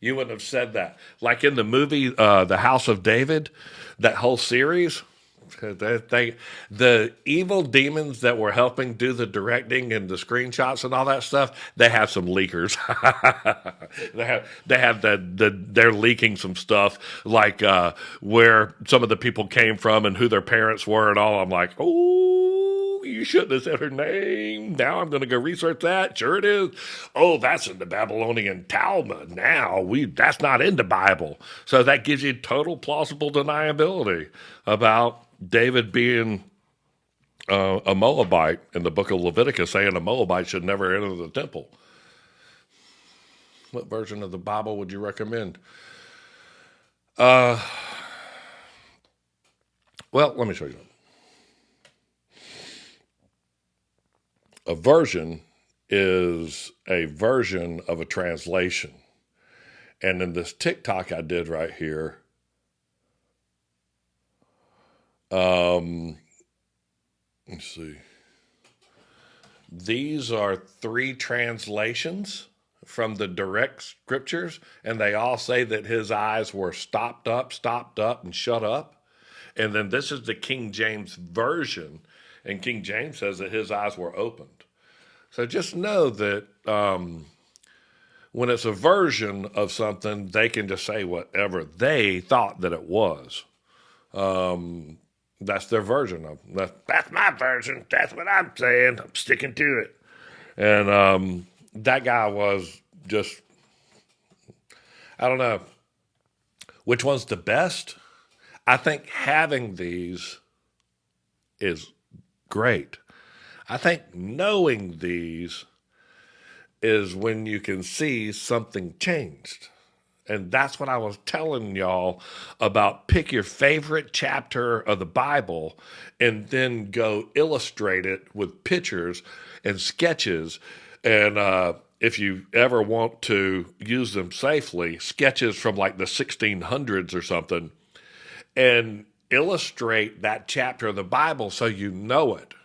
You wouldn't have said that. Like in the movie The House of David, that whole series, the evil demons that were helping do the directing and the screenshots and all that stuff, they have some leakers. They're leaking some stuff like where some of the people came from and who their parents were and all. I'm like, oh, you shouldn't have said her name. Now I'm going to go research that. Sure it is. Oh, that's in the Babylonian Talmud. Now that's not in the Bible. So that gives you total plausible deniability about David being a Moabite in the book of Leviticus, saying a Moabite should never enter the temple. What version of the Bible would you recommend? Well, let me show you. A version is a version of a translation. And in this TikTok I did right here, let's see. These are 3 translations from the direct scriptures, and they all say that his eyes were stopped up, and shut up. And then this is the King James version, and King James says that his eyes were opened. So just know that when it's a version of something, they can just say whatever they thought that it was. That's their version of that's my version. That's what I'm saying. I'm sticking to it. And that guy was just, I don't know. Which one's the best? I think having these is great. I think knowing these is when you can see something changed. And that's what I was telling y'all about. Pick your favorite chapter of the Bible and then go illustrate it with pictures and sketches. And if you ever want to use them safely, sketches from like the 1600s or something, and illustrate that chapter of the Bible so you know it.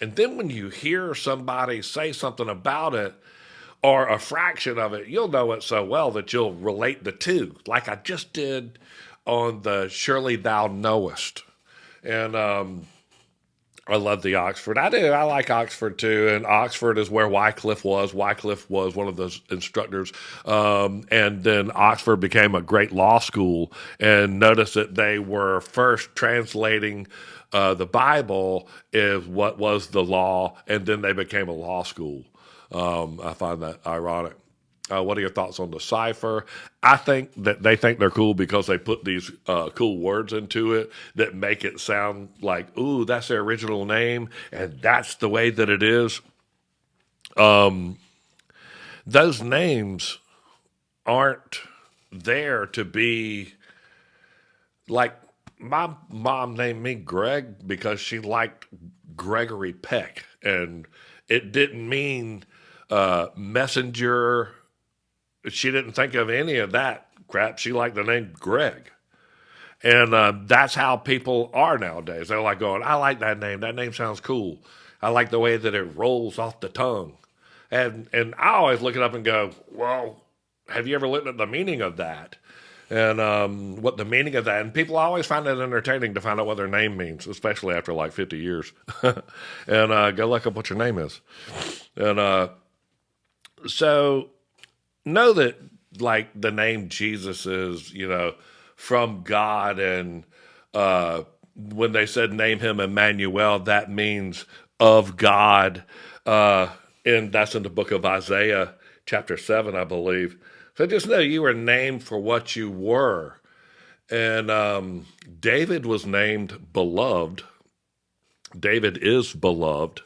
And then when you hear somebody say something about it, or a fraction of it, you'll know it so well that you'll relate the two, like I just did on the Surely Thou Knowest. And I love the Oxford. I do. I like Oxford too. And Oxford is where Wycliffe was. Wycliffe was one of those instructors. And then Oxford became a great law school. And notice that they were first translating the Bible is what was the law, and then they became a law school. I find that ironic. What are your thoughts on the cipher? I think that they think they're cool because they put these cool words into it that make it sound like, ooh, that's their original name, and that's the way that it is. Those names aren't there to be like my mom named me Greg because she liked Gregory Peck, and it didn't mean messenger. She didn't think of any of that crap. She liked the name Greg. And that's how people are nowadays. They're like going, I like that name. That name sounds cool. I like the way that it rolls off the tongue. And I always look it up and go, well, have you ever looked at the meaning of that? And what the meaning of that? And people always find it entertaining to find out what their name means, especially after like 50 years. And go look up what your name is. And so know that like the name Jesus is, from God, and when they said name him Emmanuel, that means of God, and that's in the book of Isaiah, chapter 7, I believe. So just know you were named for what you were, and David was named beloved. David is beloved.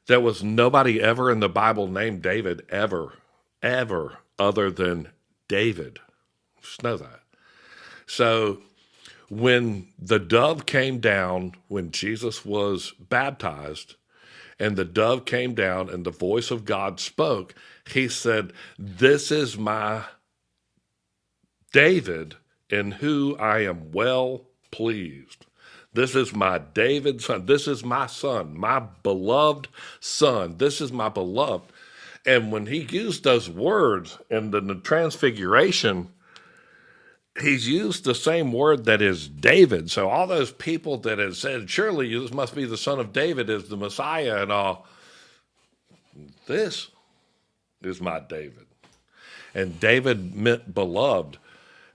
There was nobody ever in the Bible named David ever, other than David. Just know that. So when the dove came down, when Jesus was baptized, and the dove came down and the voice of God spoke, he said, this is my David in who I am well pleased. This is my David son. This is my son, my beloved son. This is my beloved. And when he used those words in the transfiguration, he's used the same word that is David. So all those people that had said, surely this must be the son of David is the Messiah and all, this is my David. And David meant beloved.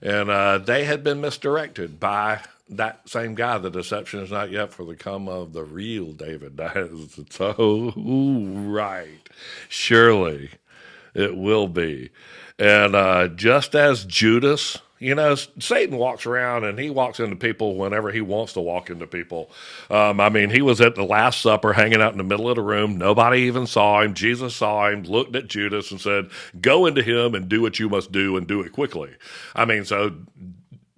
And they had been misdirected by that same guy. The deception is not yet for the come of the real David. That is so right. Surely it will be. And just as Judas, Satan walks around and he walks into people whenever he wants to walk into people. He was at the Last Supper hanging out in the middle of the room. Nobody even saw him. Jesus saw him, looked at Judas and said, go into him and do what you must do and do it quickly. So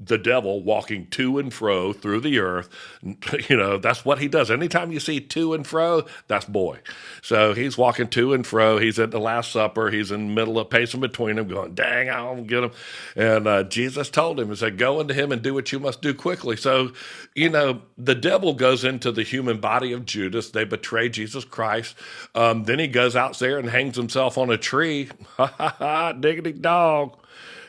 the devil walking to and fro through the earth, that's what he does. Anytime you see to and fro, that's boy. So he's walking to and fro. He's at the Last Supper. He's in the middle of pacing between them going, dang, I'll get him. And Jesus told him, he said, go into him and do what you must do quickly. So, the devil goes into the human body of Judas. They betray Jesus Christ. Then he goes out there and hangs himself on a tree. Ha, ha, ha, diggity dog.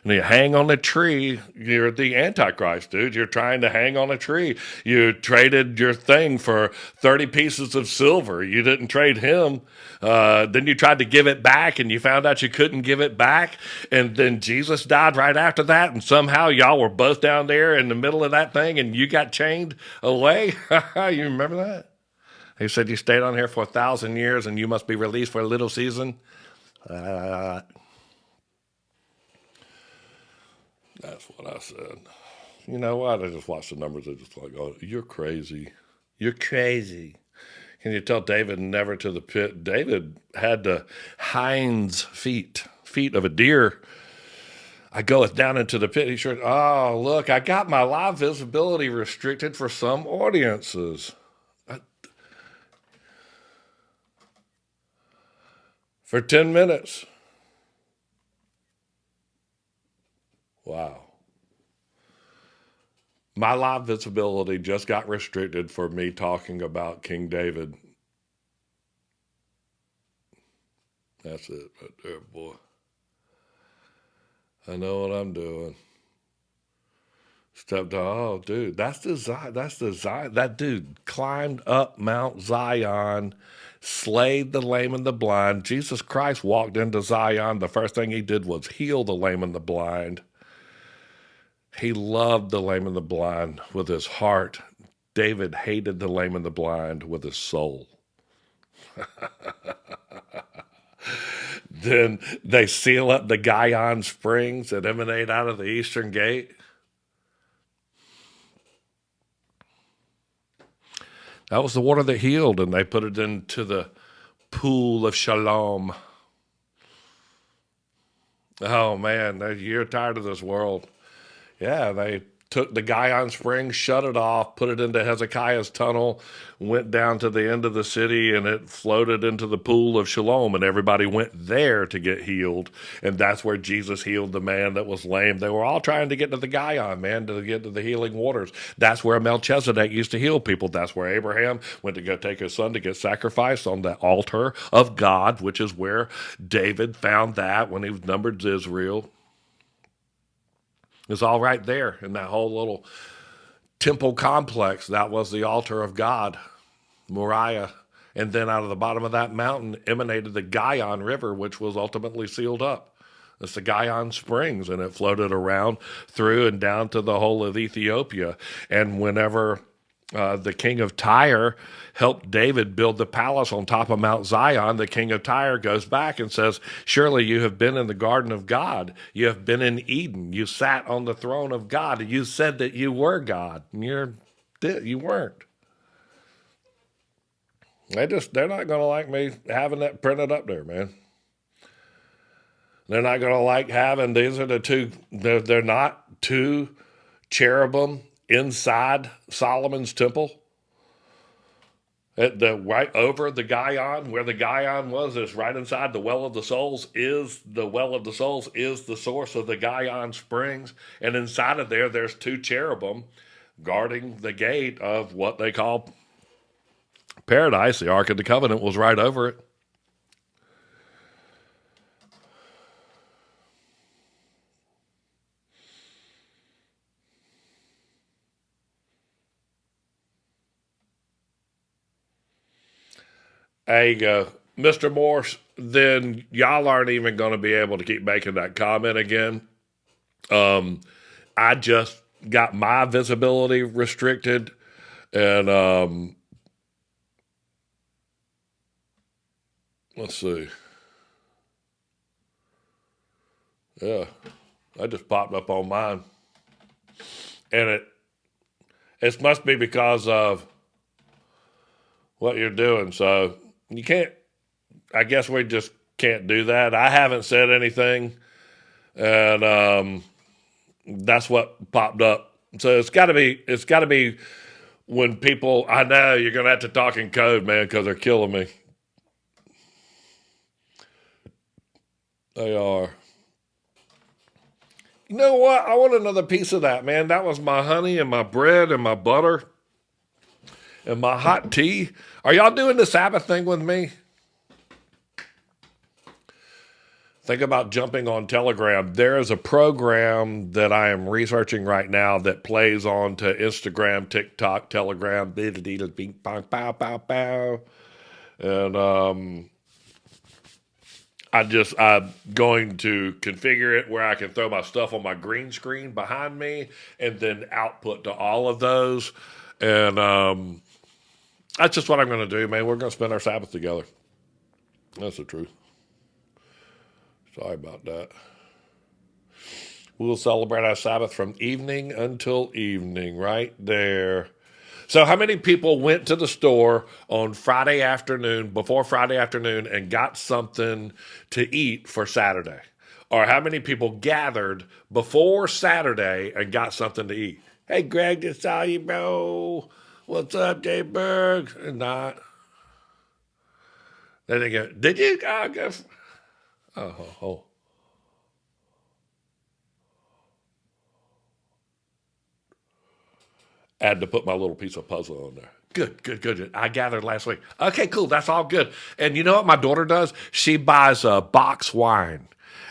And you hang on a tree, you're the Antichrist, dude. You're trying to hang on a tree. You traded your thing for 30 pieces of silver. You didn't trade him. Then you tried to give it back, and you found out you couldn't give it back. And then Jesus died right after that, and somehow y'all were both down there in the middle of that thing, and you got chained away. You remember that? He said you stayed on here for 1,000 years, and you must be released for a little season. That's what I said. You know what? I just watched the numbers. I just like, oh, you're crazy. You're crazy. Can you tell David never to the pit? David had the hinds feet of a deer. I goeth down into the pit. He said, oh, look, I got my live visibility restricted for some audiences. For 10 minutes. Wow. My live visibility just got restricted for me talking about King David. That's it right there, boy. I know what I'm doing. Stepped on. Oh, dude, that's the Zion. That's the Zion. That dude climbed up Mount Zion, slayed the lame and the blind. Jesus Christ walked into Zion. The first thing he did was heal the lame and the blind. He loved the lame and the blind with his heart. David hated the lame and the blind with his soul. Then they seal up the Gihon springs that emanate out of the eastern gate. That was the water that healed, and they put it into the pool of shalom. Oh man, you're tired of this world. Yeah, they took the Gihon Springs, shut it off, put it into Hezekiah's tunnel, went down to the end of the city, and it floated into the pool of Shalom, and everybody went there to get healed. And that's where Jesus healed the man that was lame. They were all trying to get to the Gihon, man, to get to the healing waters. That's where Melchizedek used to heal people. That's where Abraham went to go take his son to get sacrificed on the altar of God, which is where David found that when he numbered Israel. It's all right there in that whole little temple complex. That was the altar of God, Moriah. And then out of the bottom of that mountain emanated the Gihon River, which was ultimately sealed up. It's the Gihon Springs, and it floated around through and down to the whole of Ethiopia. And whenever the king of Tyre helped David build the palace on top of Mount Zion, the king of Tyre goes back and says, surely you have been in the garden of God. You have been in Eden. You sat on the throne of God. You said that you were God. And you weren't. They're not going to like me having that printed up there, man. They're not going to like having, these are the two, they're not two cherubim inside Solomon's temple. Right over the Gihon, where the Gihon was, is right inside the Well of the Souls. The Well of the Souls is the source of the Gihon Springs, and inside of there's two cherubim guarding the gate of what they call paradise. The Ark of the Covenant was right over it. There you go. Mr. Morse, then y'all aren't even going to be able to keep making that comment again. I just got my visibility restricted, and let's see. Yeah, I just popped up on mine, and it must be because of what you're doing. So you can't. I guess we just can't do that. I haven't said anything, and that's what popped up. So it's got to be. It's got to be when people. I know you're gonna have to talk in code, man, because they're killing me. They are. You know what? I want another piece of that, man. That was my honey and my bread and my butter and my hot tea. Are y'all doing the Sabbath thing with me? Think about jumping on Telegram. There is a program that I am researching right now that plays on to Instagram, TikTok, Telegram, bing, bang, pow, pow, pow. And I'm going to configure it where I can throw my stuff on my green screen behind me and then output to all of those. And that's just what I'm going to do, man. We're going to spend our Sabbath together. That's the truth. Sorry about that. We'll celebrate our Sabbath from evening until evening, right there. So how many people went to the store on Friday afternoon, before Friday afternoon, and got something to eat for Saturday? Or how many people gathered before Saturday and got something to eat? Hey, Greg, just saw you, bro. What's up, Jay Berg? Not. Then they go, did you? Oh. I had to put my little piece of puzzle on there. Good, good, good. I gathered last week. Okay, cool. That's all good. And you know what my daughter does? She buys a box wine,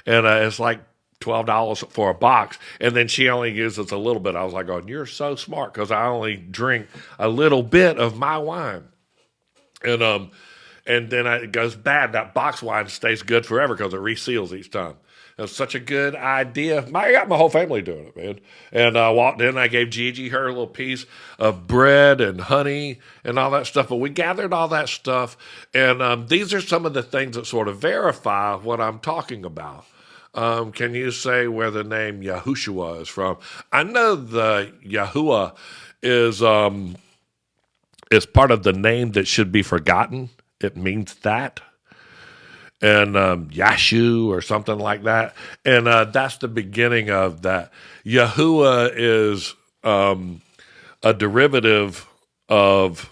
and it's like $12 for a box, and then she only uses a little bit. I was like, "Oh, you're so smart," because I only drink a little bit of my wine, and and then it goes bad. That box wine stays good forever because it reseals each time. It's such a good idea. I got my whole family doing it, man. And I walked in, I gave Gigi her a little piece of bread and honey and all that stuff. But we gathered all that stuff. And these are some of the things that sort of verify what I'm talking about. Can you say where the name Yahushua is from? I know the Yahuwah is part of the name that should be forgotten. It means that. And Yashu or something like that. And that's the beginning of that. Yahuwah is a derivative of,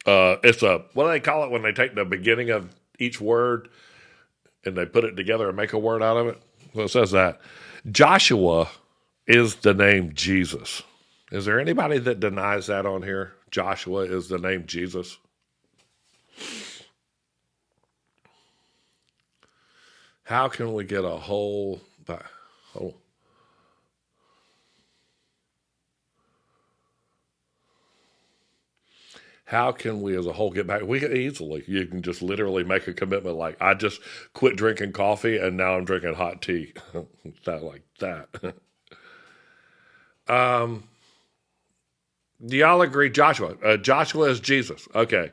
it's a, what do they call it when they take the beginning of each word and they put it together and make a word out of it? Well, it says that. Joshua is the name Jesus. Is there anybody that denies that on here? Joshua is the name Jesus. How can we get a whole? How can we as a whole get back? We can easily. You can just literally make a commitment like, I just quit drinking coffee and now I'm drinking hot tea. That like that. Do y'all agree, Joshua? Joshua is Jesus. Okay.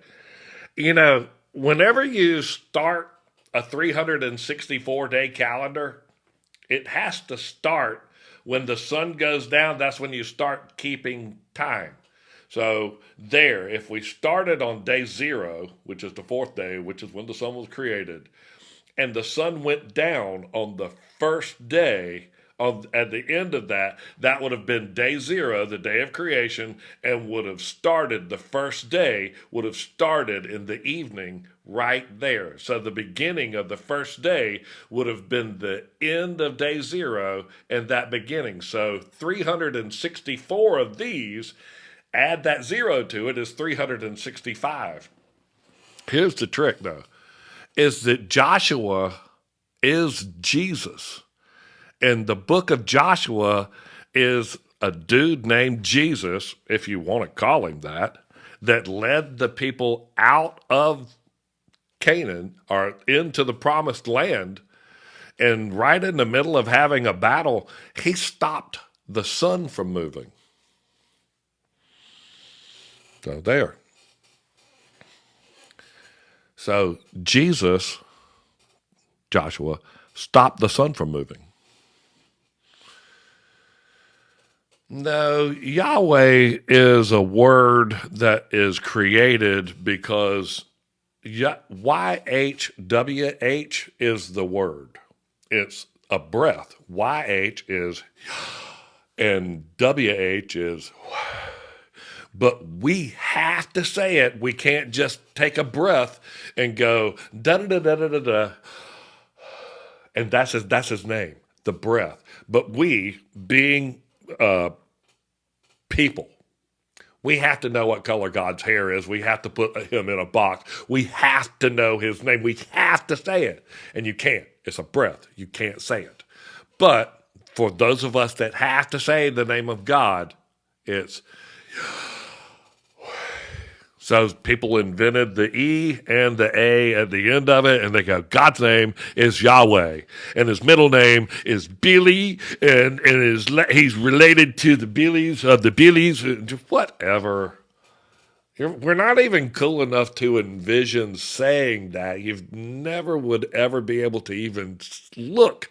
You know, whenever you start a 364-day calendar, it has to start when the sun goes down. That's when you start keeping time. So there, if we started on day 0, which is the 4th day, which is when the sun was created, and the sun went down on the first day, at the end of that, that would have been day 0, the day of creation, and would have started, the first day would have started in the evening right there. So the beginning of the first day would have been the end of day 0 and that beginning. So 364 of these, add that 0 to it, is 365. Here's the trick, though, is that Joshua is Jesus. And the book of Joshua is a dude named Jesus, if you want to call him that led the people out of Canaan or into the promised land. And right in the middle of having a battle, he stopped the sun from moving. So there. So Jesus, Joshua, stopped the sun from moving. No, Yahweh is a word that is created because YHWH is the word. It's a breath. YH is, and WH is, but we have to say it. We can't just take a breath and go da da da da da da. And that's his name, the breath. But we, being people, we have to know what color God's hair is. We have to put him in a box. We have to know his name. We have to say it. And you can't. It's a breath. You can't say it. But for those of us that have to say the name of God, it's... So people invented the E and the A at the end of it, and they go, God's name is Yahweh, and his middle name is Billy, and he's related to the Billys of the Billys, whatever. We're not even cool enough to envision saying that. You never would ever be able to even look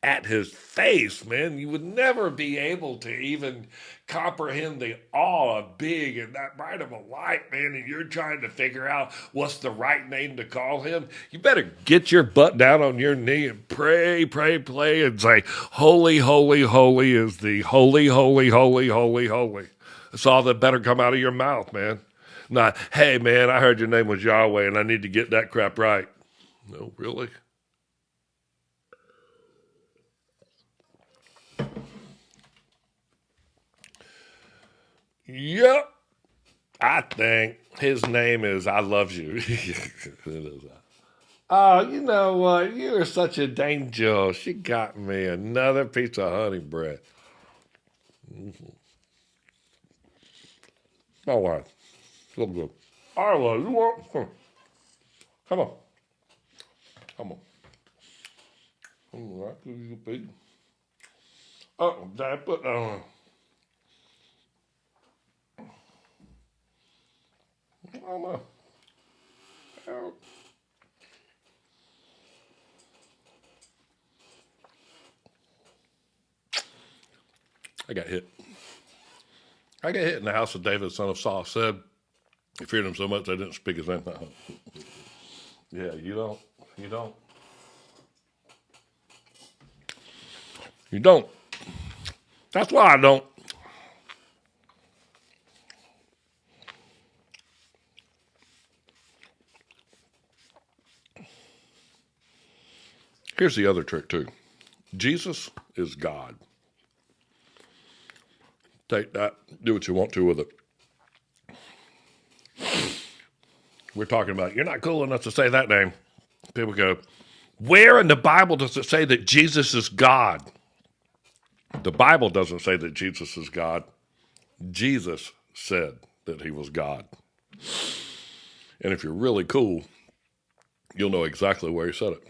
at his face, man. You would never be able to even comprehend the awe of being in that bright of a light, man, and you're trying to figure out what's the right name to call him. You better get your butt down on your knee and pray, and say, holy, holy, holy is the holy, holy, holy, holy, holy. That's all that better come out of your mouth, man. Not, hey, man, I heard your name was Yahweh and I need to get that crap right. No, really? Yep. I think his name is I Love You. It is. Oh, you know what? You are such a angel. She got me another piece of honey bread. All right. So good. All right, you want? Come on. Come on. All right, you be. Oh, Dad, put that on. Mama. Help. I got hit. I got hit in the house of David, son of Saul. Said, he feared him so much they didn't speak his name. Yeah, you don't. You don't. You don't. That's why I don't. Here's the other trick, too. Jesus is God. Take that, do what you want to with it. We're talking about, you're not cool enough to say that name. People go, where in the Bible does it say that Jesus is God? The Bible doesn't say that Jesus is God. Jesus said that he was God. And if you're really cool, you'll know exactly where he said it.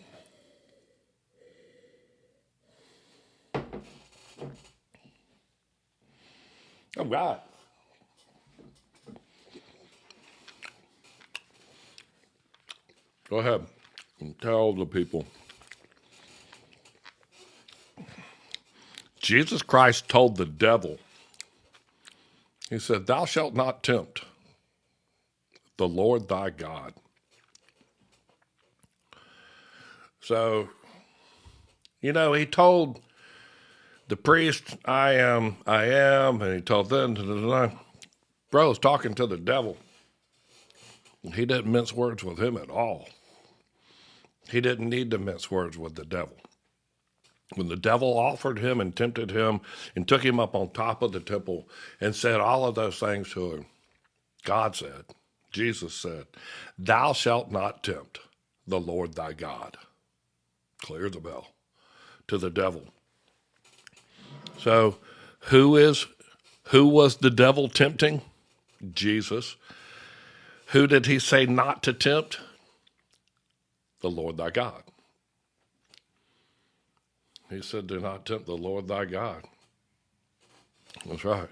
Oh, God. Go ahead and tell the people. Jesus Christ told the devil, he said, thou shalt not tempt the Lord thy God. So, you know, he told the priest, I am, and he told them, bro, was talking to the devil. He didn't mince words with him at all. He didn't need to mince words with the devil. When the devil offered him and tempted him and took him up on top of the temple and said all of those things to him, God said, Jesus said, thou shalt not tempt the Lord thy God. Clear the bell to the devil. So who was the devil tempting? Jesus. Who did he say not to tempt? The Lord thy God. He said, do not tempt the Lord thy God. That's right.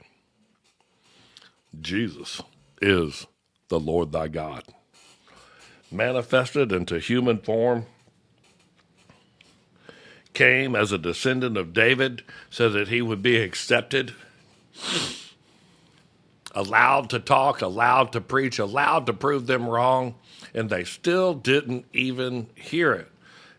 Jesus is the Lord thy God. Manifested into human form, came as a descendant of David so that he would be accepted, allowed to talk, allowed to preach, allowed to prove them wrong, and they still didn't even hear it.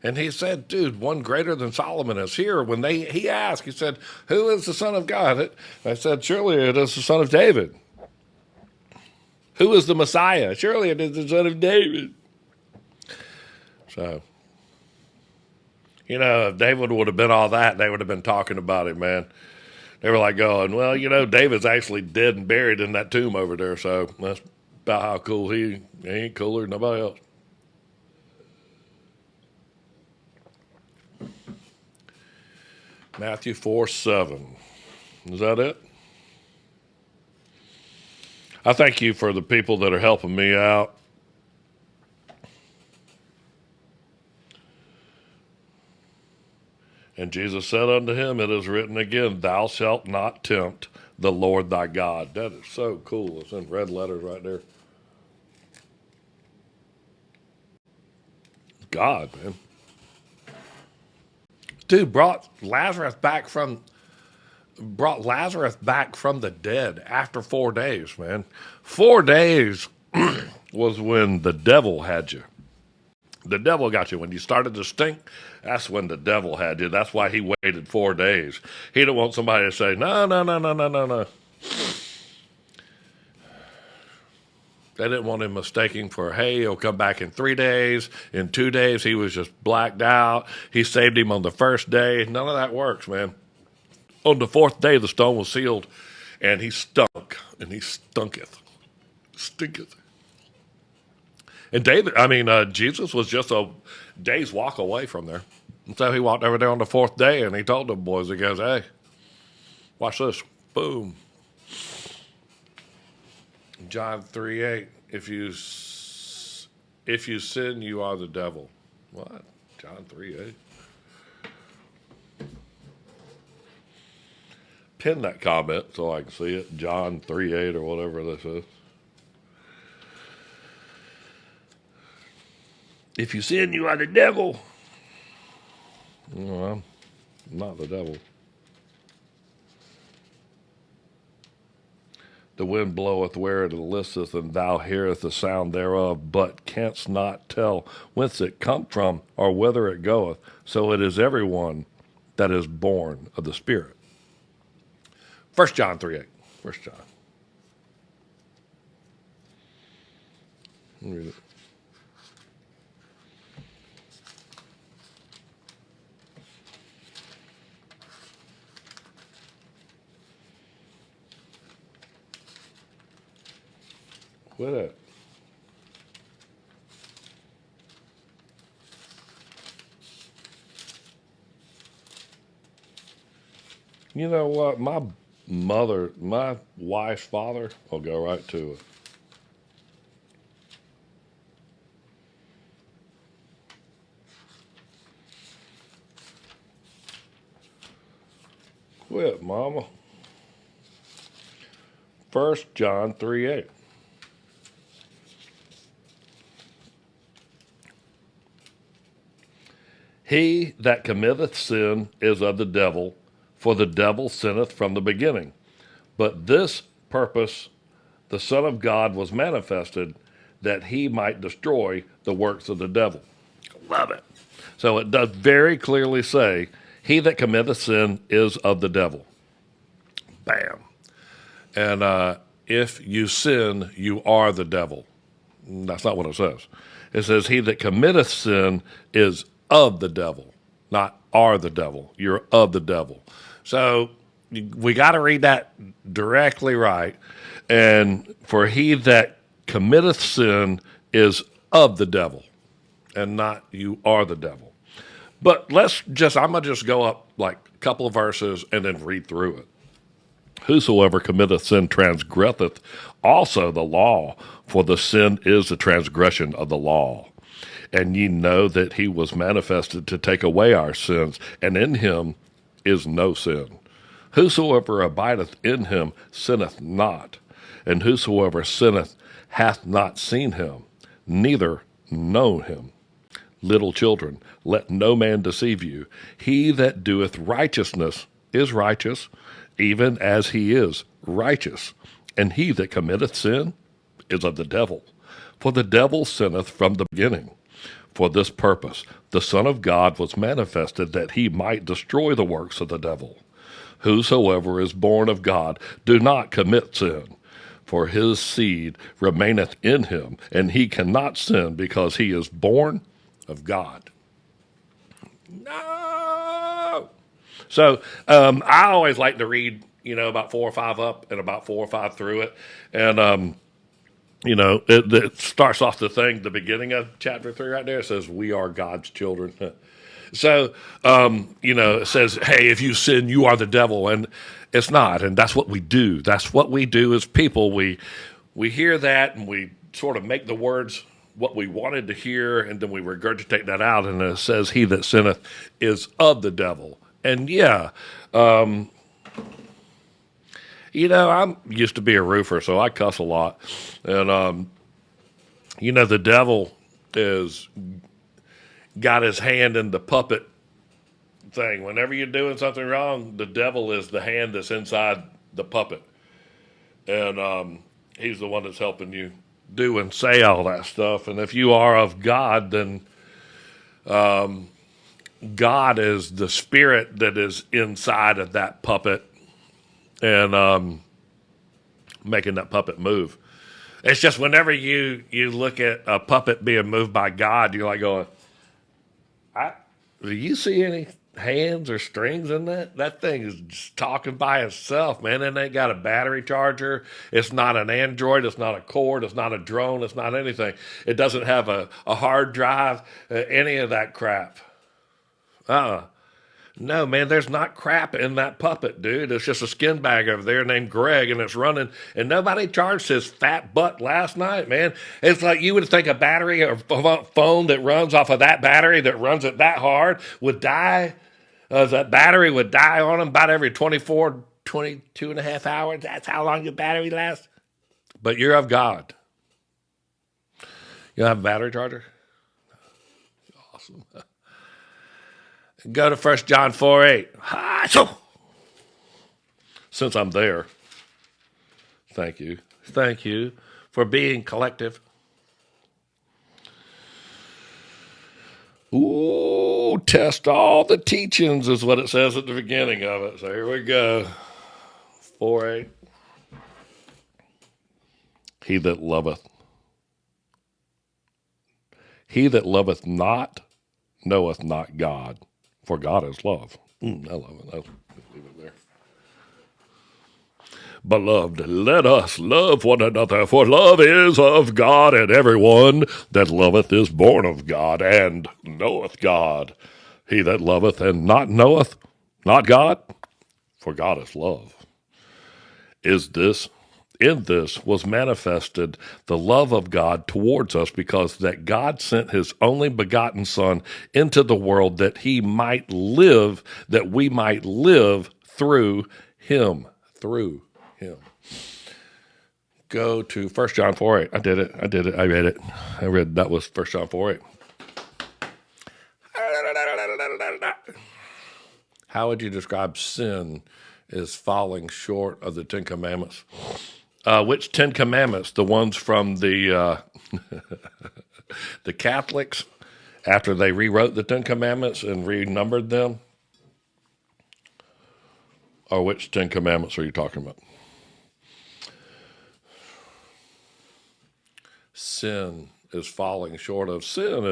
And he said, dude, one greater than Solomon is here. When he asked, he said, who is the Son of God? I said, surely it is the Son of David. Who is the Messiah? Surely it is the Son of David. So, you know, if David would have been all that, they would have been talking about it, man. They were like going, well, you know, David's actually dead and buried in that tomb over there. So that's about how cool he ain't cooler than nobody else. Matthew 4:7. Is that it? I thank you for the people that are helping me out. And Jesus said unto him, it is written again, thou shalt not tempt the Lord thy God. That is so cool. It's in red letters right there. God, man. Dude brought Lazarus back from the dead after 4 days, man. 4 days was when the devil had you. The devil got you. When you started to stink, that's when the devil had you. That's why he waited 4 days. He didn't want somebody to say, no. They didn't want him mistaking for, hey, he'll come back in 3 days. In 2 days, he was just blacked out. He saved him on the first day. None of that works, man. On the fourth day, the stone was sealed, and he stunk, and he stunketh. Stinketh. And Jesus was just a day's walk away from there. And so he walked over there on the fourth day, and he told the boys, he goes, hey, watch this. Boom. John 3:8. If you sin, you are the devil. What? John 3:8. Pin that comment so I can see it. John 3:8 or whatever this is. If you sin, you are the devil. No, I'm not the devil. The wind bloweth where it listeth, and thou hearest the sound thereof, but canst not tell whence it come from or whither it goeth. So it is everyone that is born of the Spirit. 1 John 3:8. 1 John. Let me read it. Quit it. You know what? My wife's father will go right to it. Quit, mama. 1 John 3:8. He that committeth sin is of the devil, for the devil sinneth from the beginning. But this purpose the Son of God was manifested, that he might destroy the works of the devil. Love it. So it does very clearly say, he that committeth sin is of the devil. Bam. And if you sin, you are the devil. That's not what it says. It says, he that committeth sin is of the devil, not are the devil. You're of the devil. So we got to read that directly right. And for he that committeth sin is of the devil, and not you are the devil. But I'm going to just go up like a couple of verses and then read through it. Whosoever committeth sin transgresseth also the law, for the sin is the transgression of the law. And ye know that he was manifested to take away our sins, and in him is no sin. Whosoever abideth in him sinneth not, and whosoever sinneth hath not seen him, neither known him. Little children, let no man deceive you. He that doeth righteousness is righteous, even as he is righteous. And he that committeth sin is of the devil, for the devil sinneth from the beginning. For this purpose the Son of God was manifested, that he might destroy the works of the devil. Whosoever is born of God do not commit sin, for his seed remaineth in him, and he cannot sin, because he is born of God. No! So I always like to read, about 4 or 5 up and about 4 or 5 through it. And, it starts off the beginning of chapter 3 right there. It says, we are God's children. So, it says, hey, if you sin, you are the devil. And it's not. And that's what we do. That's what we do as people. We hear that and we sort of make the words what we wanted to hear, and then we regurgitate that out. And it says, he that sinneth is of the devil. And I used to be a roofer, so I cuss a lot. And, the devil is got his hand in the puppet thing. Whenever you're doing something wrong, the devil is the hand that's inside the puppet. And he's the one that's helping you do and say all that stuff. And if you are of God, then God is the spirit that is inside of that puppet and making that puppet move. It's just whenever you look at a puppet being moved by God, you're like going, do you see hands or strings in that. That thing is just talking by itself, man. It ain't got a battery charger. It's not an Android. It's not a cord. It's not a drone. It's not anything. It doesn't have a hard drive, any of that crap. Uh-uh. No, man, there's not crap in that puppet, dude. It's just a skin bag over there named Greg, and it's running, and nobody charged his fat butt last night, man. It's like you would think a battery or phone that runs off of that battery that runs it that hard would die. That battery would die on them about every 24, 22 and a half hours. That's how long your battery lasts. But you're of God. You don't have a battery charger? Awesome. Go to 1 John 4:8. Since I'm there, thank you. Thank you for being collective. Ooh, test all the teachings is what it says at the beginning of it. So here we go. 4:8. He that loveth not knoweth not God, for God is love. I love it. I'll leave it there. Beloved, let us love one another, for love is of God, and everyone that loveth is born of God, and knoweth God. He that loveth and not knoweth not God, for God is love. In this was manifested the love of God towards us, because that God sent his only begotten Son into the world that we might live through him. Go to 1 John 4:8. I did it. I read it. That was 1 John 4:8. How would you describe sin as falling short of the Ten Commandments? Which 10 Commandments? The ones from the the Catholics after they rewrote the 10 Commandments and renumbered them? Or which 10 Commandments are you talking about? Sin is falling short of. Sin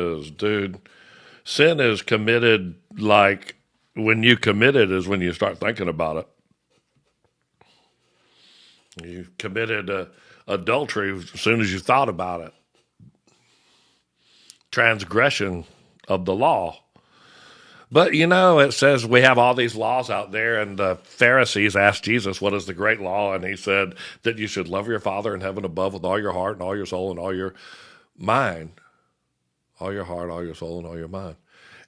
is committed, like when you commit it is when you start thinking about it. You committed adultery as soon as you thought about it. Transgression of the law. But, it says we have all these laws out there, and the Pharisees asked Jesus, what is the great law? And he said that you should love your Father in heaven above with all your heart and all your soul and all your mind. All your heart, all your soul, and all your mind.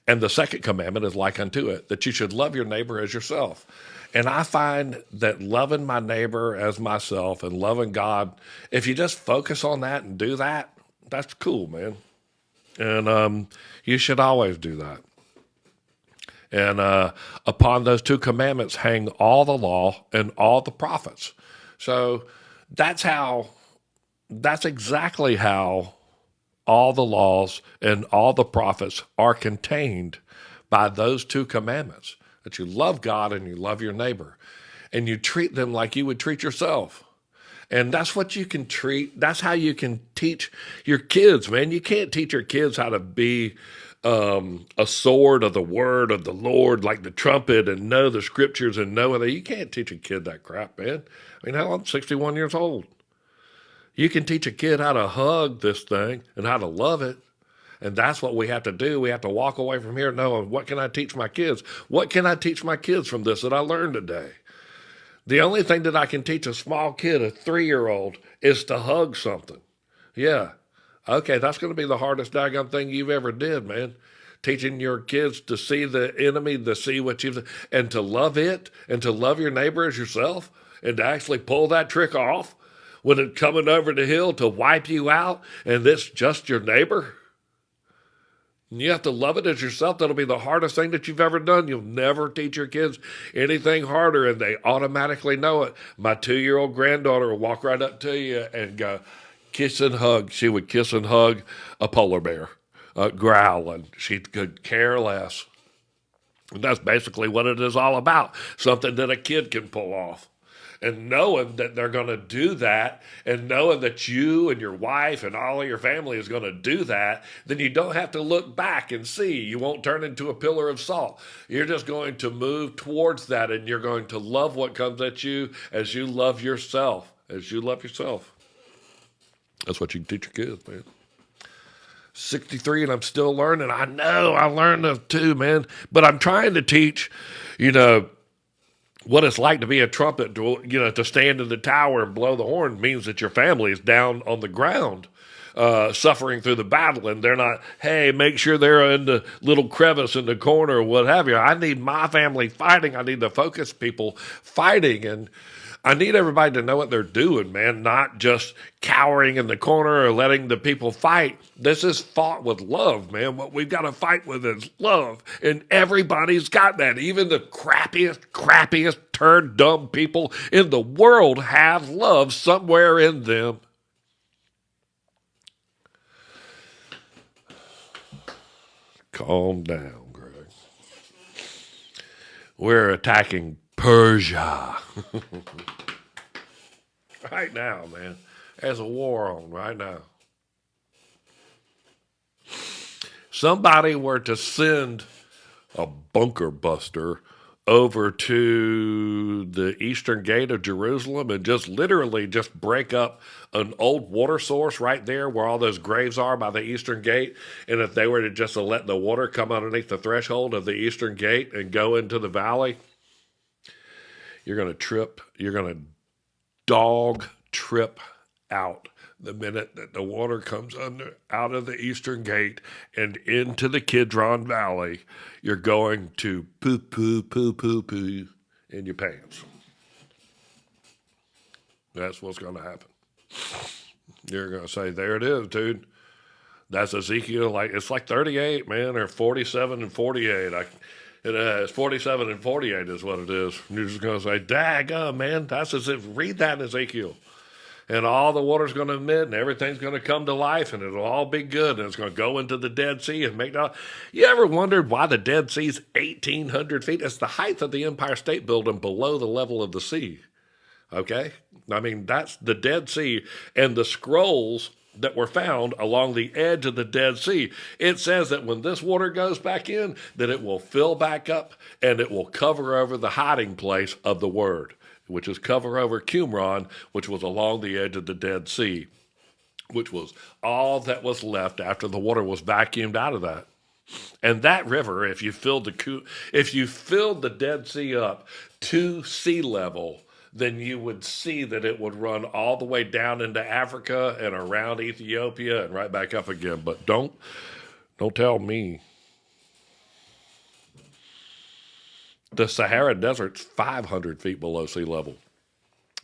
And the second commandment is like unto it, that you should love your neighbor as yourself. And I find that loving my neighbor as myself and loving God, if you just focus on that and do that, that's cool, man. And you should always do that. And upon those two commandments hang all the law and all the prophets. So that's exactly how all the laws and all the prophets are contained by those two commandments, that you love God and you love your neighbor, and you treat them like you would treat yourself. And that's what you can that's how you can teach your kids, man. You can't teach your kids how to be a sword of the word of the Lord, like the trumpet, and know the scriptures and know that. You can't teach a kid that crap, man. I mean, hell, I'm 61 years old. You can teach a kid how to hug this thing and how to love it. And that's what we have to do. We have to walk away from here knowing, what can I teach my kids? What can I teach my kids from this that I learned today? The only thing that I can teach a small kid, a 3-year-old, is to hug something. Yeah. Okay, that's going to be the hardest daggone thing you've ever did, man. Teaching your kids to see the enemy, to see what and to love it, and to love your neighbor as yourself, and to actually pull that trick off when it's coming over the hill to wipe you out, and it's just your neighbor. And you have to love it as yourself. That'll be the hardest thing that you've ever done. You'll never teach your kids anything harder, and they automatically know it. My 2-year-old granddaughter will walk right up to you and go, kiss and hug. She would kiss and hug a polar bear, growling. She could care less. And that's basically what it is all about, something that a kid can pull off. and knowing that they're going to do that, and knowing that you and your wife and all of your family is going to do that, then you don't have to look back and see. You won't turn into a pillar of salt. You're just going to move towards that, and you're going to love what comes at you as you love yourself. As you love yourself. That's what you can teach your kids, man. 63 and I'm still learning. I know I learned too, man. But I'm trying to teach, what it's like to be a trumpet, to stand in the tower and blow the horn means that your family is down on the ground, suffering through the battle, and they're not, hey, make sure they're in the little crevice in the corner or what have you. I need my family fighting. I need the focused people fighting, and I need everybody to know what they're doing, man, not just cowering in the corner or letting the people fight. This is fought with love, man. What we've got to fight with is love. And everybody's got that. Even the crappiest, turd dumb people in the world have love somewhere in them. Calm down, Greg. We're attacking Persia. Right now, man. There's a war on right now. Somebody were to send a bunker buster over to the eastern gate of Jerusalem and just literally just break up an old water source right there where all those graves are by the eastern gate. And if they were to just let the water come underneath the threshold of the eastern gate and go into the valley, you're going to trip. You're going to dog trip out the minute that the water comes out of the eastern gate and into the Kidron Valley. You're going to poo in your pants. That's what's going to happen. You're going to say, there it is, dude. That's Ezekiel. It's like 38, man, or 47 and 48. It's 47 and 48 is what it is. You're just going to say, daggum, man, that's as if, read that in Ezekiel. And all the water's going to emit, and everything's going to come to life, and it'll all be good, and it's going to go into the Dead Sea and make that. You ever wondered why the Dead Sea's 1,800 feet? It's the height of the Empire State Building below the level of the sea. Okay? I mean, that's the Dead Sea, and the scrolls that were found along the edge of the Dead Sea. It says that when this water goes back in, that it will fill back up and it will cover over the hiding place of the Word, which is cover over Qumran, which was along the edge of the Dead Sea, which was all that was left after the water was vacuumed out of that. And that river, if you filled the Dead Sea up to sea level, then you would see that it would run all the way down into Africa and around Ethiopia and right back up again. But don't tell me. The Sahara Desert's 500 feet below sea level.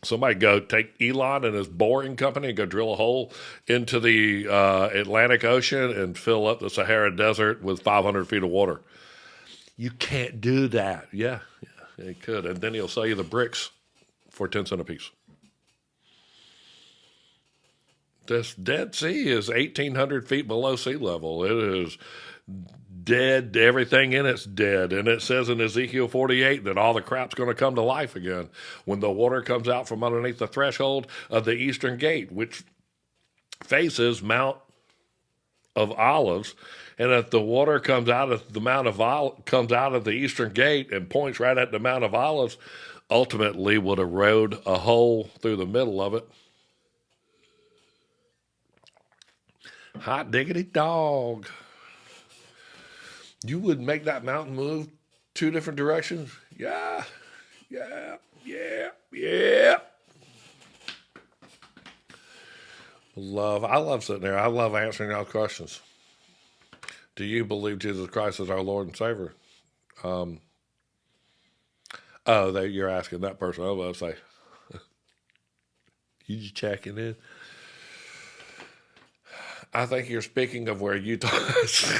Somebody go take Elon and his boring company and go drill a hole into the Atlantic Ocean and fill up the Sahara Desert with 500 feet of water. You can't do that. Yeah, it could. And then he'll sell you the bricks for 10 cents a piece. This Dead Sea is 1,800 feet below sea level. It is dead. Everything in it's dead. And it says in Ezekiel 48 that all the crap's going to come to life again when the water comes out from underneath the threshold of the eastern gate, which faces Mount of Olives. And if the water comes out of the eastern gate and points right at the Mount of Olives, ultimately would erode a hole through the middle of it. Hot diggity dog. You would make that mountain move 2 different directions? Yeah. I love sitting there. I love answering y'all questions. Do you believe Jesus Christ is our Lord and Savior? You're asking that person. I was about to say, you just checking in? I think you're speaking of where Utah is.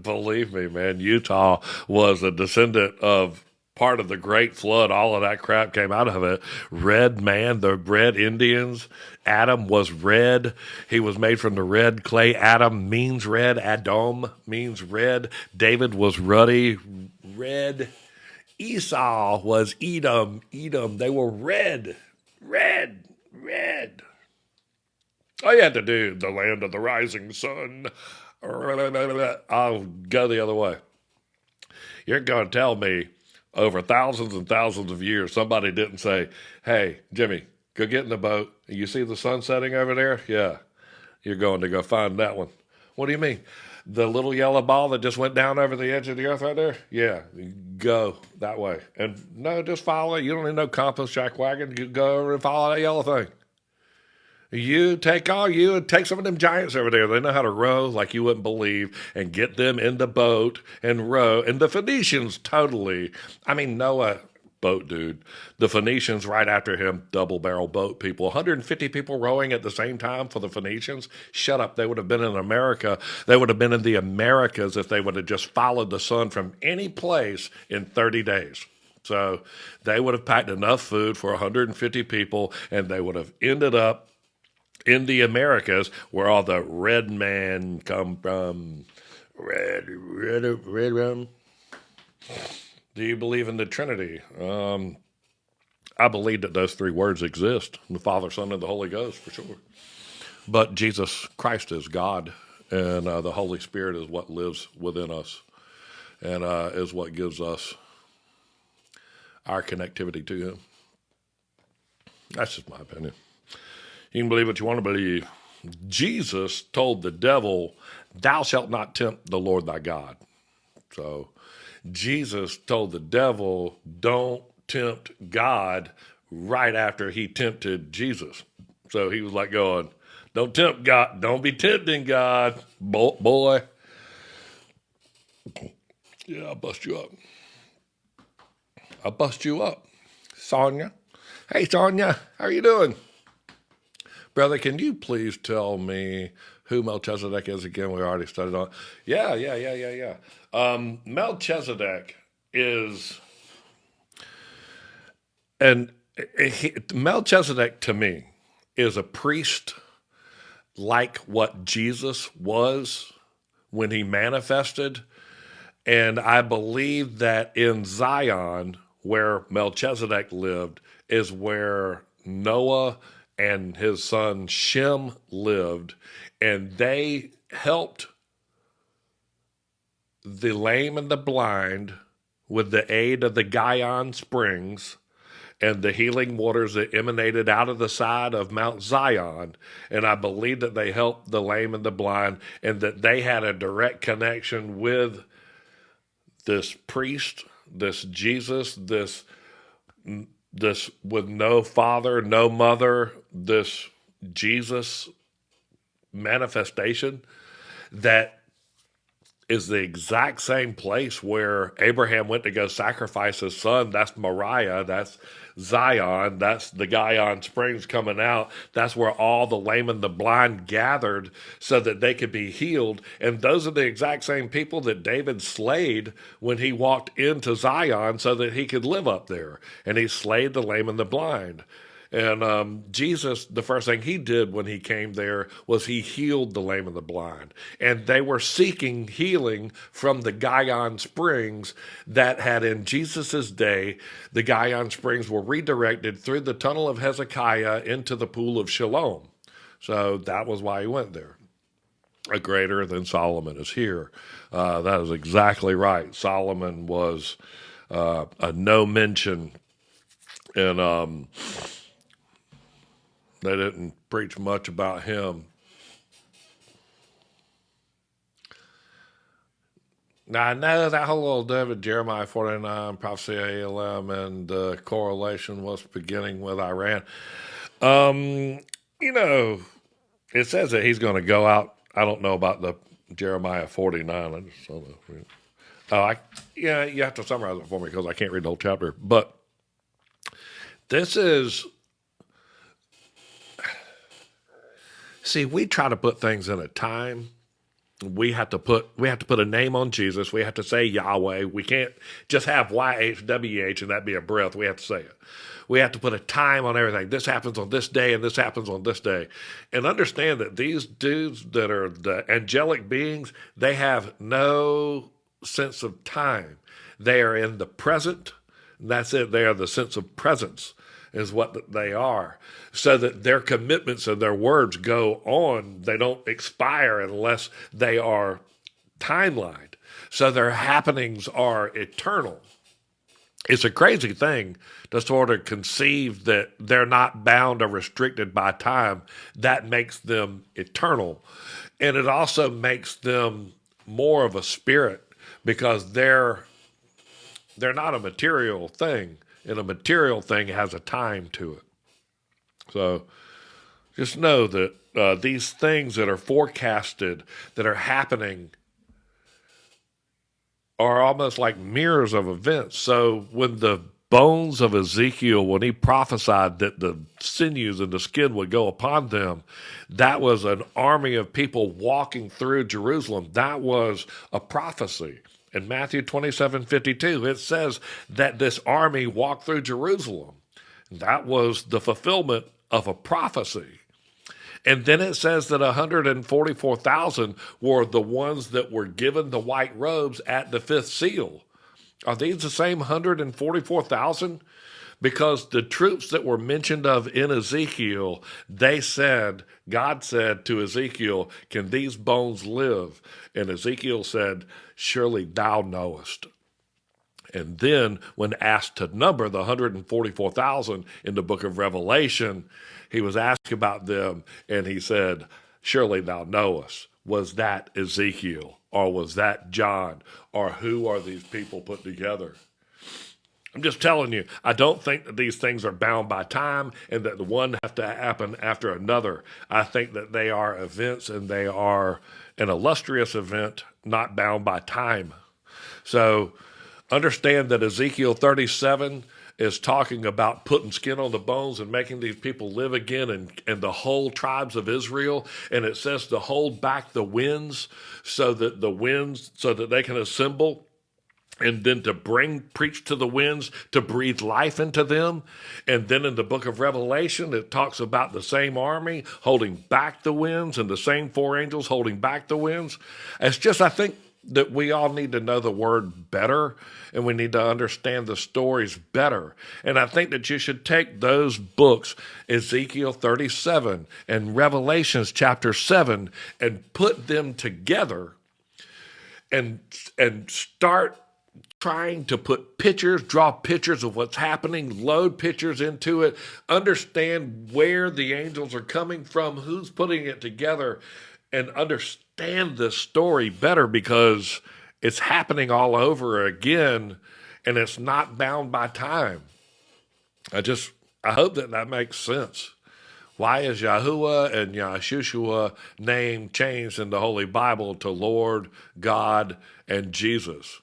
Believe me, man, Utah was a descendant of part of the Great Flood. All of that crap came out of it. Red man, the red Indians. Adam was red. He was made from the red clay. Adam means red. Adam means red. David was ruddy red. Esau was Edom, Edom. They were red, red, red. All you had to do, the land of the rising sun. I'll go the other way. You're going to tell me over thousands and thousands of years, somebody didn't say, hey, Jimmy, go get in the boat. You see the sun setting over there? Yeah. You're going to go find that one. What do you mean? The little yellow ball that just went down over the edge of the earth right there? Yeah. Go that way. And no, just follow it. You don't need no compass, jack wagon. You go over and follow that yellow thing. You take some of them giants over there. They know how to row like you wouldn't believe, and get them in the boat and row. And the Phoenicians totally, Noah, boat dude. The Phoenicians right after him, double barrel boat people. 150 people rowing at the same time for the Phoenicians. Shut up. They would have been in America. They would have been in the Americas if they would have just followed the sun from any place in 30 days. So they would have packed enough food for 150 people, and they would have ended up in the Americas, where all the red men come from. Red. Do you believe in the Trinity? I believe that those three words exist: the Father, Son, and the Holy Ghost, for sure. But Jesus Christ is God, and the Holy Spirit is what lives within us, and is what gives us our connectivity to Him. That's just my opinion. You can believe what you want to believe. Jesus told the devil, thou shalt not tempt the Lord thy God. So Jesus told the devil, don't tempt God, right after he tempted Jesus. So he was like going, don't tempt God. Don't be tempting God, boy. Yeah, I'll bust you up. I'll bust you up. Sonia. Hey, Sonia. How are you doing? Brother, can you please tell me who Melchizedek is again? We already studied on. Yeah. Melchizedek is, Melchizedek to me is a priest like what Jesus was when he manifested. And I believe that in Zion, where Melchizedek lived, is where Noah and his son Shem lived, and they helped the lame and the blind with the aid of the Gihon springs and the healing waters that emanated out of the side of Mount Zion. And I believe that they helped the lame and the blind, and that they had a direct connection with this priest, this Jesus, this with no father, no mother, this Jesus manifestation that is the exact same place where Abraham went to go sacrifice his son. That's Moriah. That's Zion. That's the Gihon Springs coming out. That's where all the lame and the blind gathered so that they could be healed. And those are the exact same people that David slayed when he walked into Zion so that he could live up there. And he slayed the lame and the blind. And Jesus, the first thing he did when he came there was he healed the lame and the blind. And they were seeking healing from the Gihon Springs that had in Jesus's day, the Gihon Springs were redirected through the tunnel of Hezekiah into the pool of Siloam. So that was why he went there. A greater than Solomon is here. That is exactly right. Solomon was a no mention, and they didn't preach much about him. Now, I know that whole little David, Jeremiah 49, prophecy ALM, and the correlation was beginning with Iran. It says that he's going to go out. I don't know about the Jeremiah 49. I just don't know. You have to summarize it for me because I can't read the whole chapter. But this is... See, we try to put things in a time. We have to put a name on Jesus. We have to say Yahweh. We can't just have YHWH and that be a breath. We have to say it. We have to put a time on everything. This happens on this day and this happens on this day. And understand that these dudes that are the angelic beings, they have no sense of time. They are in the present. And that's it. They are the sense of presence is what they are, so that their commitments and their words go on. They don't expire unless they are timelined. So their happenings are eternal. It's a crazy thing to sort of conceive that they're not bound or restricted by time. That makes them eternal. And it also makes them more of a spirit, because they're not a material thing, and a material thing has a time to it. So just know that these things that are forecasted, that are happening, are almost like mirrors of events. So when the bones of Ezekiel, when he prophesied that the sinews and the skin would go upon them, that was an army of people walking through Jerusalem. That was a prophecy. In Matthew 27:52, it says that this army walked through Jerusalem. That was the fulfillment of a prophecy. And then it says that 144,000 were the ones that were given the white robes at the fifth seal. Are these the same 144,000? Because the troops that were mentioned of in Ezekiel, God said to Ezekiel, can these bones live? And Ezekiel said, surely thou knowest. And then when asked to number the 144,000 in the book of Revelation, he was asked about them, and he said, surely thou knowest. Was that Ezekiel, or was that John, or who are these people put together? I'm just telling you, I don't think that these things are bound by time and that the one have to happen after another. I think that they are events, and they are an illustrious event, not bound by time. So understand that Ezekiel 37 is talking about putting skin on the bones and making these people live again, and the whole tribes of Israel. And it says to hold back the winds so that they can assemble, and then to preach to the winds, to breathe life into them. And then in the book of Revelation, it talks about the same army holding back the winds, and the same four angels holding back the winds. It's just, I think that we all need to know the word better, and we need to understand the stories better. And I think that you should take those books, Ezekiel 37 and Revelations chapter 7, and put them together and start trying to draw pictures of what's happening, load pictures into it, understand where the angels are coming from, who's putting it together, and understand this story better, because it's happening all over again, and it's not bound by time. I hope that makes sense. Why is Yahuwah and Yahshua name changed in the Holy Bible to Lord, God, and Jesus?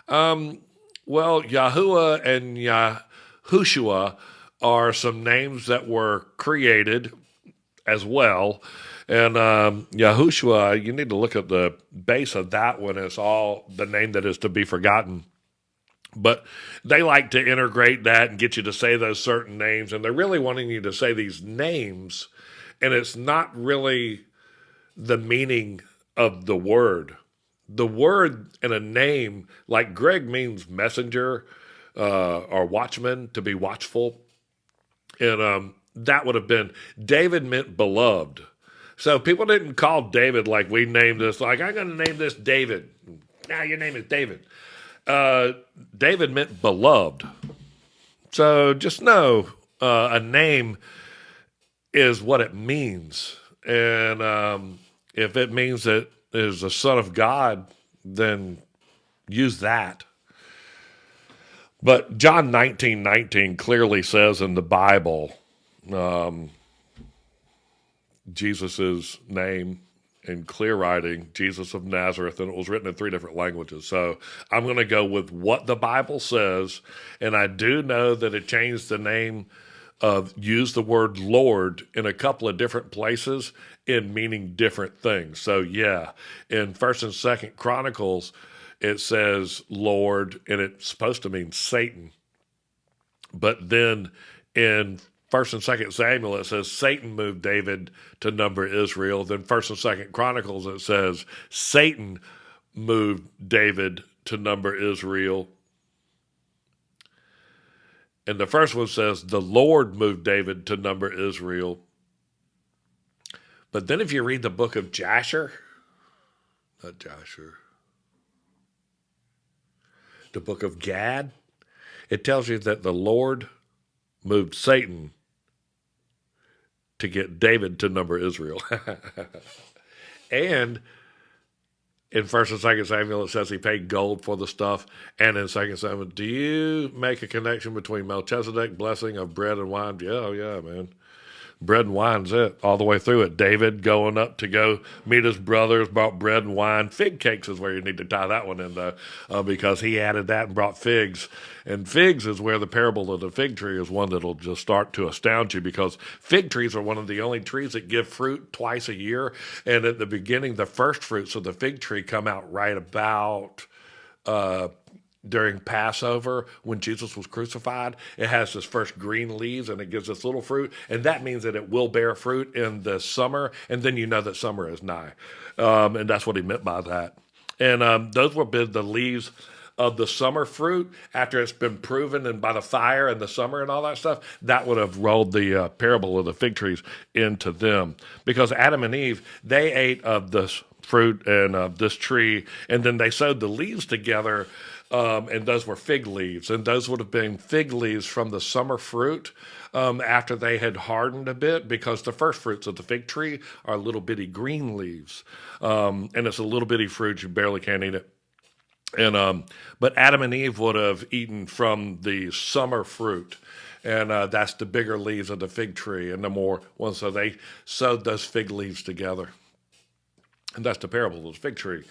Well, Yahuwah and Yahushua are some names that were created as well. And Yahushua, you need to look at the base of that one. It's all the name that is to be forgotten. But they like to integrate that and get you to say those certain names. And they're really wanting you to say these names. And it's not really the meaning of the word. The word in a name, like Greg means messenger or watchman, to be watchful. And that would have been, David meant beloved. So people didn't call David like we named this, like, I'm going to name this David. Now your name is David. David meant beloved. So just know a name is what it means. And if it means that it is a son of God, then use that. But John 19:19 clearly says in the Bible, Jesus' name in clear writing, Jesus of Nazareth, and it was written in 3 different languages. So I'm going to go with what the Bible says, and I do know that it changed the name used the word Lord in a couple of different places in meaning different things. So yeah, in 1st and 2nd Chronicles, it says Lord, and it's supposed to mean Satan. But then in 1st and 2nd Samuel, it says Satan moved David to number Israel. Then 1st and 2nd Chronicles, it says Satan moved David to number Israel. And the first one says, the Lord moved David to number Israel. But then if you read the book of Jasher, not Jasher, the book of Gad, it tells you that the Lord moved Satan to get David to number Israel. And in 1st and 2nd Samuel, it says he paid gold for the stuff. And in 2nd Samuel, do you make a connection between Melchizedek blessing of bread and wine? Yeah, oh yeah, man. Bread and wine's it, all the way through it. David going up to go meet his brothers, brought bread and wine. Fig cakes is where you need to tie that one in, though, because he added that and brought figs. And figs is where the parable of the fig tree is one that'll just start to astound you, because fig trees are one of the only trees that give fruit twice a year. And at the beginning, the first fruits of the fig tree come out right about during Passover when Jesus was crucified. It has this first green leaves and it gives this little fruit, and that means that it will bear fruit in the summer, and then you know that summer is nigh. And that's what he meant by that. And those would be the leaves of the summer fruit after it's been proven and by the fire in the summer and all that stuff. That would have rolled the parable of the fig trees into them, because Adam and Eve, they ate of this fruit and this tree, and then they sewed the leaves together. And those were fig leaves, and those would have been fig leaves from the summer fruit after they had hardened a bit, because the first fruits of the fig tree are little bitty green leaves, and it's a little bitty fruit, you barely can't eat it. And but Adam and Eve would have eaten from the summer fruit, and that's the bigger leaves of the fig tree and the more ones. So they sewed those fig leaves together, and that's the parable of the fig tree.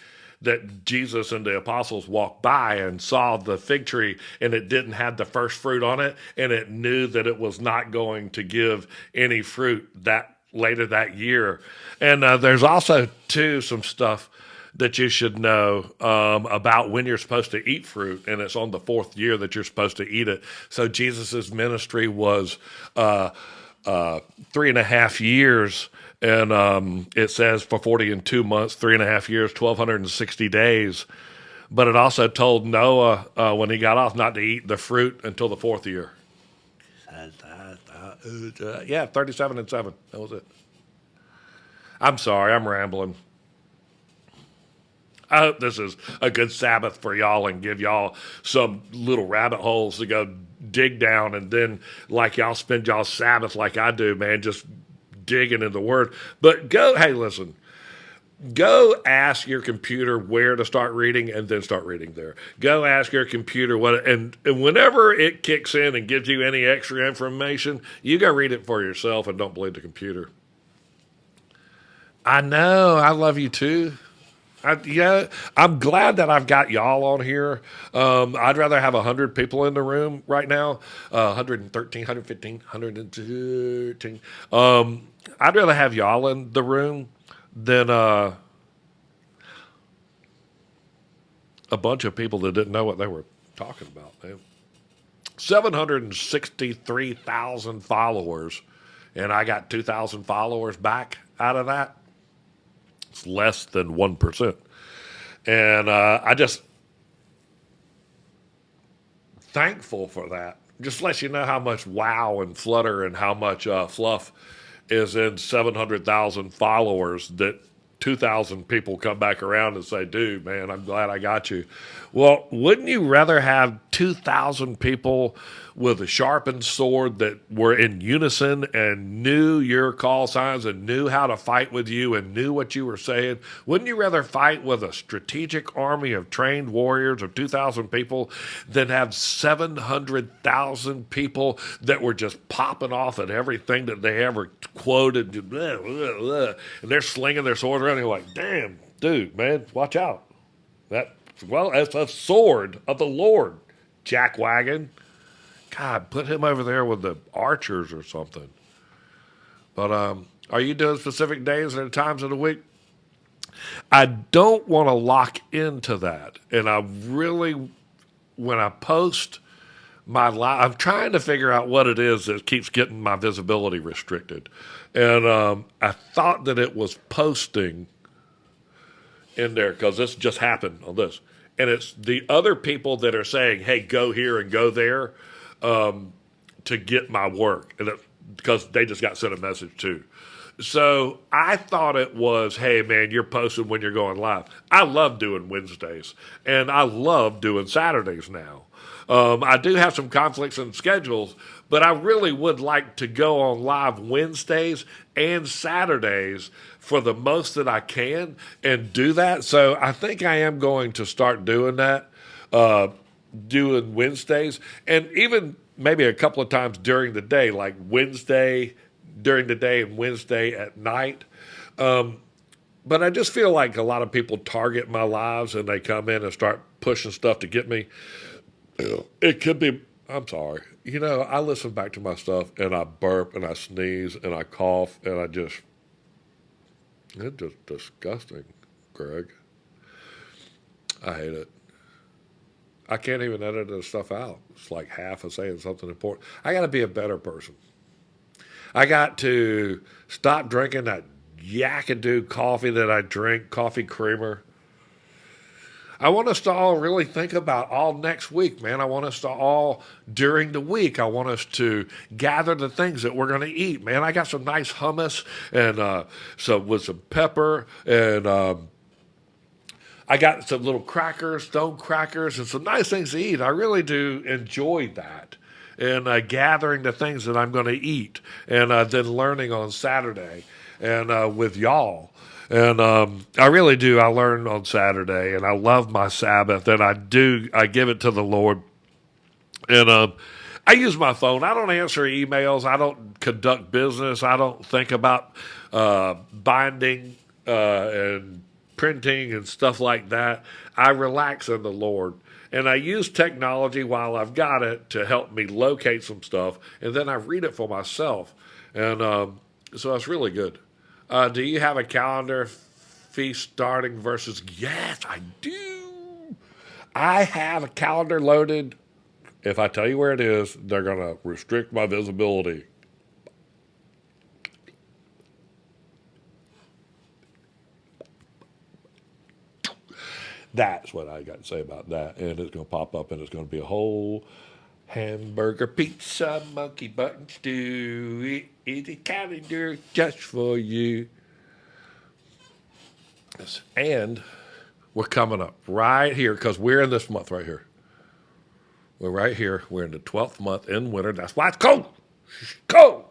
That Jesus and the apostles walked by and saw the fig tree, and it didn't have the first fruit on it, and it knew that it was not going to give any fruit that later that year. And there's also too some stuff that you should know about when you're supposed to eat fruit, and it's on the 4th year that you're supposed to eat it. So Jesus's ministry was 3.5 years. And it says for 40 and 2 months, 3.5 years, 1,260 days. But it also told Noah when he got off not to eat the fruit until the 4th year. Yeah, 37 and 7. That was it. I'm sorry, I'm rambling. I hope this is a good Sabbath for y'all and give y'all some little rabbit holes to go dig down, and then like y'all spend y'all Sabbath like I do, man, just digging in the word. But hey, listen, go ask your computer where to start reading, and then start reading there. Go ask your computer what, and whenever it kicks in and gives you any extra information, you go read it for yourself and don't believe the computer. I know, I love you too. I'm glad that I've got y'all on here. I'd rather have 100 people in the room right now, 113, 115, 113. I'd rather have y'all in the room than a bunch of people that didn't know what they were talking about, man. 763,000 followers, and I got 2,000 followers back out of that. It's less than 1%. And I just thankful for that. Just lets you know how much wow and flutter and how much fluff is in 700,000 followers, that 2,000 people come back around and say, dude, man, I'm glad I got you. Well, wouldn't you rather have 2,000 people with a sharpened sword that were in unison and knew your call signs and knew how to fight with you and knew what you were saying? Wouldn't you rather fight with a strategic army of trained warriors of 2,000 people than have 700,000 people that were just popping off at everything that they ever quoted, and they're slinging their swords around, and you're like, damn, dude, man, watch out. That's a sword of the Lord, jackwagon. God, put him over there with the archers or something. But are you doing specific days and times of the week? I don't want to lock into that. And I really, when I post my live, I'm trying to figure out what it is that keeps getting my visibility restricted. And I thought that it was posting in there, because this just happened on this. And it's the other people that are saying, hey, go here and go there. to get my work, because they just got sent a message too. So I thought it was, hey man, you're posting when you're going live. I love doing Wednesdays, and I love doing Saturdays now. I do have some conflicts in schedules, but I really would like to go on live Wednesdays and Saturdays for the most that I can and do that. So I think I am going to start doing that, doing Wednesdays, and even maybe a couple of times during the day, like Wednesday during the day and Wednesday at night. But I just feel like a lot of people target my lives and they come in and start pushing stuff to get me. It could be, I'm sorry. I listen back to my stuff and I burp and I sneeze and I cough and it's just disgusting, Greg. I hate it. I can't even edit this stuff out. It's like half of saying something important. I got to be a better person. I got to stop drinking that yakadoo coffee that I drink, coffee creamer. I want us to all really think about all next week, man. I want us to all, during the week, I want us to gather the things that we're going to eat, man. I got some nice hummus and with some pepper, and I got some little crackers, stone crackers, and some nice things to eat. I really do enjoy that. And gathering the things that I'm going to eat, and then learning on Saturday and with y'all. And I really do. I learn on Saturday, and I love my Sabbath, and I give it to the Lord. And I use my phone. I don't answer emails. I don't conduct business. I don't think about binding and printing and stuff like that. I relax in the Lord. And I use technology while I've got it to help me locate some stuff, and then I read it for myself. And so it's really good. Do you have a calendar feast starting versus? Yes, I do. I have a calendar loaded. If I tell you where it is, they're going to restrict my visibility. That's what I got to say about that. And it's going to pop up, and it's going to be a whole hamburger, pizza, monkey button stew. It's a calendar just for you. And we're coming up right here because we're in this month right here. We're right here. We're in the 12th month in winter. That's why it's cold. It's cold.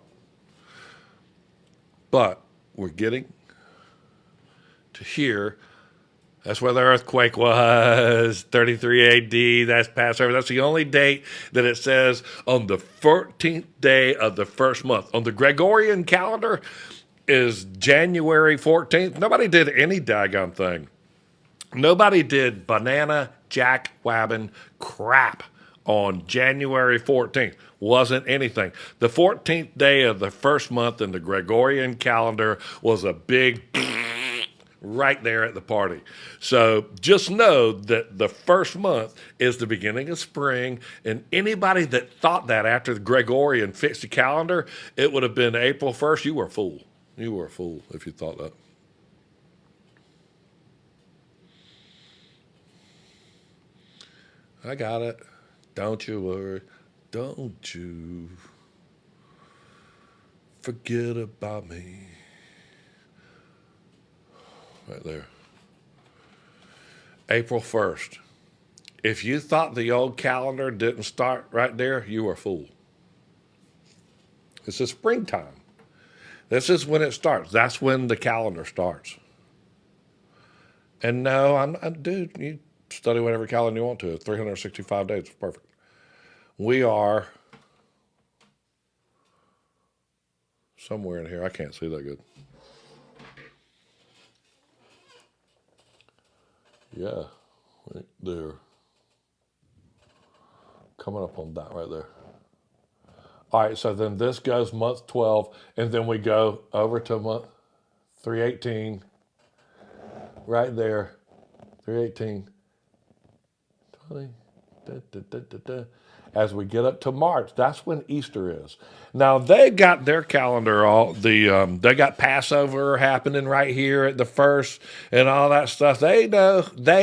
But we're getting to here. That's where the earthquake was, 33 AD. That's Passover. That's the only date that it says on the 14th day of the first month. On the Gregorian calendar is January 14th. Nobody did any daggone thing. Nobody did banana jack wabbin crap on January 14th. Wasn't anything. The 14th day of the first month in the Gregorian calendar was a big right there at the party. So just know that the first month is the beginning of spring, and anybody that thought that after the Gregorian fixed the calendar, it would have been April 1st, you were a fool. You were a fool if you thought that. I got it. Don't you worry. Don't you forget about me. Right there. April 1st. If you thought the old calendar didn't start right there, you were a fool. It's the springtime. This is when it starts. That's when the calendar starts. And no, dude, you study whatever calendar you want to. It's 365 days. It's perfect. We are somewhere in here. I can't see that good. Yeah, right there. Coming up on that right there. All right, so then this goes month 12, and then we go over to month 318. Right there. 318. 20. As we get up to March, that's when Easter is. Now they got their calendar all they got Passover happening right here at the first and all that stuff. They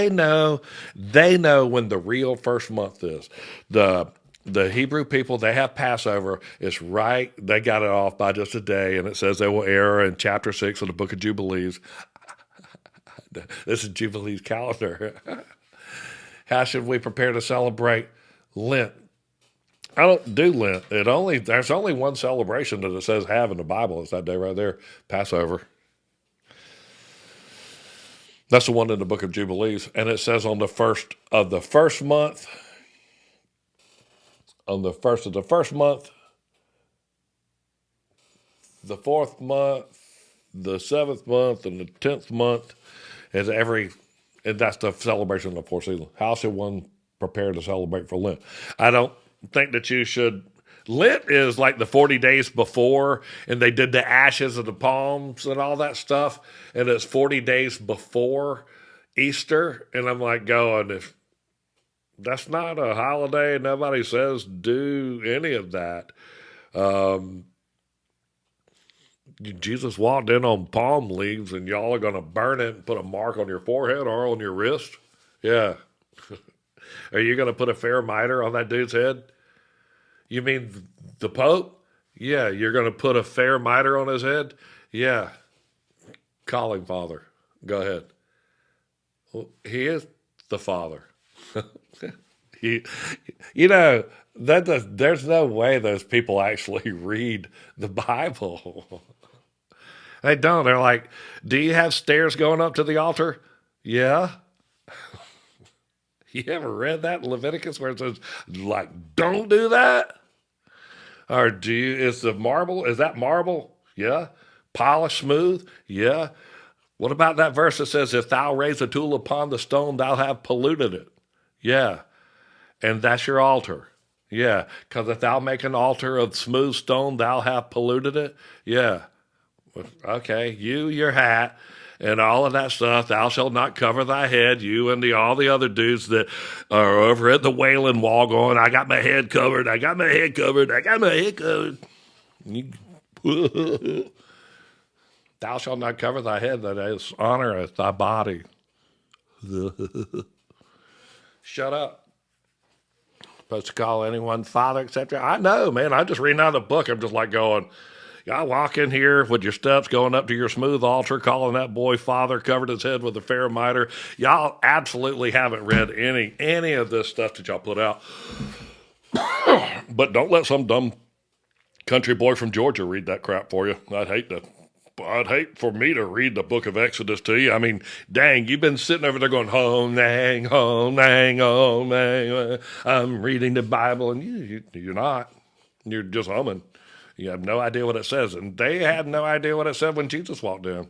know when the real first month is. The the Hebrew people, they have Passover. It's right. They got it off by just a day. And it says they will err in chapter 6 of the book of Jubilees. This is Jubilees calendar. How should we prepare to celebrate Lent? I don't do Lent. There's only one celebration that it says have in the Bible. It's that day right there, Passover. That's the one in the book of Jubilees. And it says on the first of the first month, on the first of the first month, the fourth month, the seventh month, and the 10th month is and that's the celebration of the four seasons. How should one prepare to celebrate for Lent? I don't think that you should. Lent is like the 40 days before, and they did the ashes of the palms and all that stuff, and it's 40 days before Easter, and I'm like going, if that's not a holiday, nobody says do any of that. Jesus walked in on palm leaves, and y'all are going to burn it and put a mark on your forehead or on your wrist? Yeah. Are you going to put a fair mitre on that dude's head? You mean the Pope? Yeah. You're going to put a fair mitre on his head? Yeah. Call him Father. Go ahead. Well, he is the Father. There's no way those people actually read the Bible. They don't. They're like, do you have stairs going up to the altar? Yeah. You ever read that in Leviticus where it says, like, don't do that? Or is that marble? Yeah. Polished smooth? Yeah. What about that verse that says, if thou raise a tool upon the stone, thou have polluted it? Yeah. And that's your altar. Yeah. Because if thou make an altar of smooth stone, thou have polluted it? Yeah. Okay, your hat, and all of that stuff. Thou shalt not cover thy head. You and all the other dudes that are over at the Wailing Wall going, I got my head covered. I got my head covered. I got my head covered. Thou shalt not cover thy head, that is honoreth thy body. Shut up. Supposed to call anyone father, etc. I know, man. I'm just reading out of the book. I'm just like going, y'all walk in here with your steps going up to your smooth altar, calling that boy father, covered his head with a fair mitre. Y'all absolutely haven't read any of this stuff that y'all put out. But don't let some dumb country boy from Georgia read that crap for you. I'd hate for me to read the book of Exodus to you. I mean, dang, you've been sitting over there going, home, dang, home, dang, home, dang. I'm reading the Bible, and you're not. You're just humming. You have no idea what it says. And they had no idea what it said when Jesus walked in.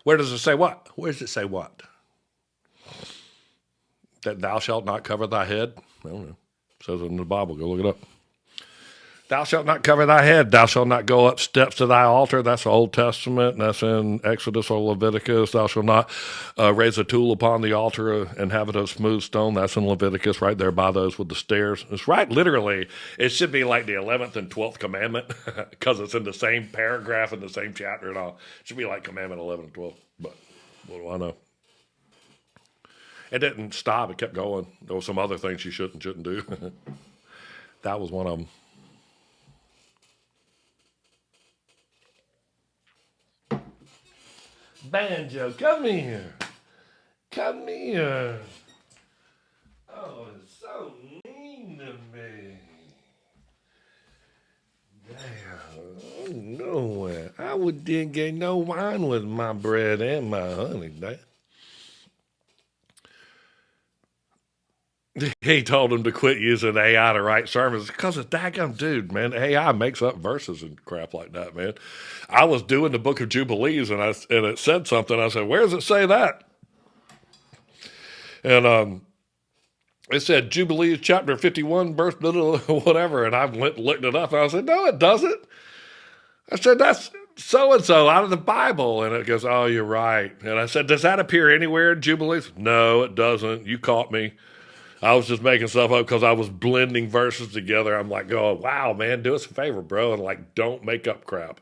Where does it say what? Where does it say what? That thou shalt not cover thy head? I don't know. It says it in the Bible. Go look it up. Thou shalt not cover thy head. Thou shalt not go up steps to thy altar. That's the Old Testament. That's in Exodus or Leviticus. Thou shalt not raise a tool upon the altar and have it of smooth stone. That's in Leviticus, right there by those with the stairs. It's right, literally. It should be like the 11th and 12th commandment because it's in the same paragraph in the same chapter and all. It should be like commandment 11 and 12. But what do I know? It didn't stop. It kept going. There were some other things you shouldn't do. That was one of them. Banjo, come here. Come here. Oh, it's so mean to me. Damn, nowhere. didn't get no wine with my bread and my honey, Dad. He told him to quit using AI to write sermons because of daggum dude, man. AI makes up verses and crap like that, man. I was doing the Book of Jubilees and it said something. I said, "Where does it say that?" And it said Jubilees chapter 51, verse whatever. And I looked it up and I said, "No, it doesn't." I said, "That's so and so out of the Bible." And it goes, "Oh, you're right." And I said, "Does that appear anywhere in Jubilees?" "No, it doesn't. You caught me. I was just making stuff up because I was blending verses together." I'm like, "Oh, wow, man, do us a favor, bro, and like, don't make up crap.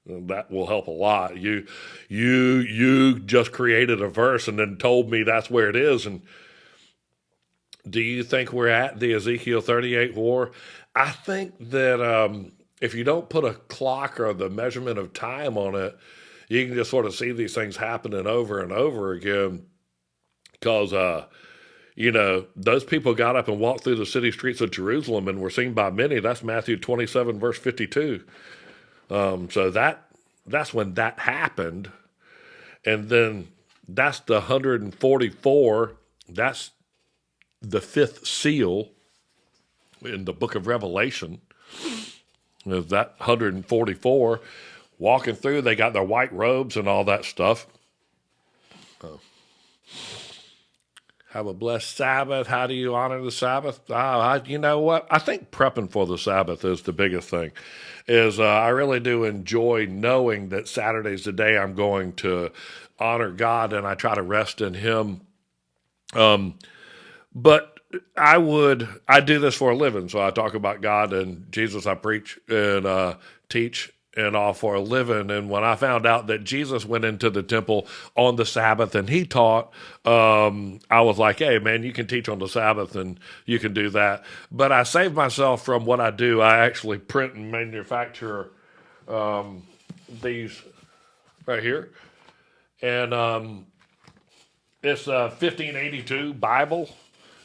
And that will help a lot. You just created a verse and then told me that's where it is, and Do you think we're at the Ezekiel 38 war? I think that if you don't put a clock or the measurement of time on it, you can just sort of see these things happening over and over again. Because, those people got up and walked through the city streets of Jerusalem and were seen by many. That's Matthew 27, verse 52. So that's when that happened. And then that's the 144. That's the fifth seal in the book of Revelation. Is that 144 walking through? They got their white robes and all that stuff. Have a blessed Sabbath. How do you honor the Sabbath? You know what? I think prepping for the Sabbath is the biggest thing. I really do enjoy knowing that Saturday's the day I'm going to honor God, and I try to rest in Him. But I do this for a living. So I talk about God and Jesus. I preach and teach and all for a living. And when I found out that Jesus went into the temple on the Sabbath and he taught, I was like, hey, man, you can teach on the Sabbath and you can do that. But I saved myself from what I do. I actually print and manufacture these right here. And it's a 1582 Bible.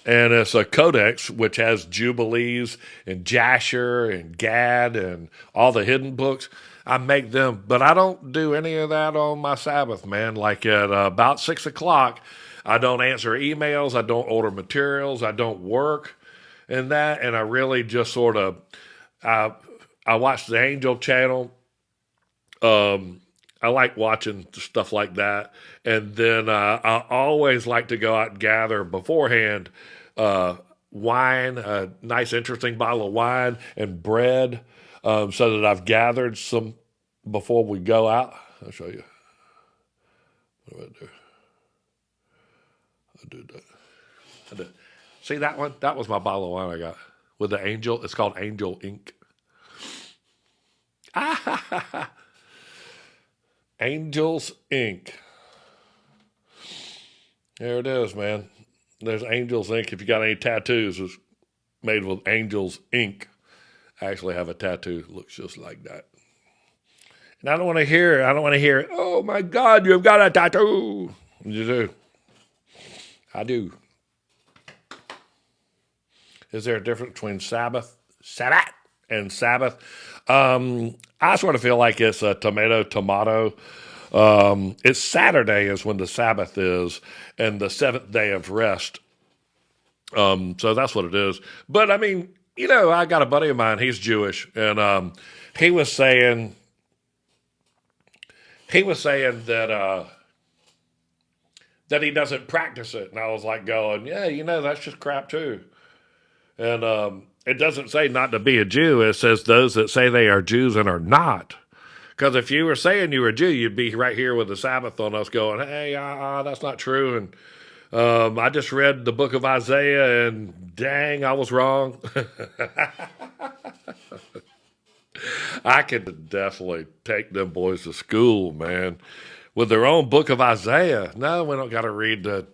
And it's a codex, which has Jubilees and Jasher and Gad and all the hidden books. I make them, but I don't do any of that on my Sabbath, man. Like at about 6 o'clock, I don't answer emails. I don't order materials. I don't work in that. And I really just sort of, I watch the Angel Channel. I like watching stuff like that. And then I always like to go out and gather beforehand wine, a nice, interesting bottle of wine and bread, so that I've gathered some before we go out. I'll show you. What do? I do that. I did. See that one? That was my bottle of wine I got with the Angel. It's called Angel Ink. Angels Ink. There it is, man. There's Angels Ink. If you got any tattoos, it's made with Angels Ink. I actually have a tattoo that looks just like that. And I don't want to hear, oh my God, you've got a tattoo. You do. I do. Is there a difference between Sabbath, and Sabbath? I sort of feel like it's a tomato. It's Saturday is when the Sabbath is, and the seventh day of rest. So that's what it is. But I mean, I got a buddy of mine. He's Jewish, and he was saying that that he doesn't practice it, and I was like, going, yeah, that's just crap too. And it doesn't say not to be a Jew. It says those that say they are Jews and are not. Because if you were saying you were a Jew, you'd be right here with the Sabbath on us going, hey, that's not true. And I just read the book of Isaiah, and dang, I was wrong. I could definitely take them boys to school, man, with their own book of Isaiah. No, we don't got to read the...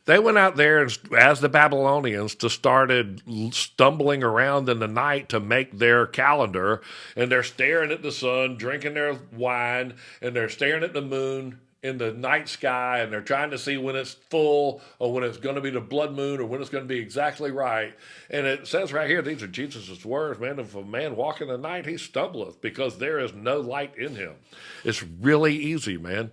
They went out there as the Babylonians started stumbling around in the night to make their calendar, and they're staring at the sun, drinking their wine, and they're staring at the moon in the night sky, and they're trying to see when it's full or when it's going to be the blood moon or when it's going to be exactly right. And it says right here, these are Jesus' words, man, if a man walk in the night, he stumbleth because there is no light in him. It's really easy, man.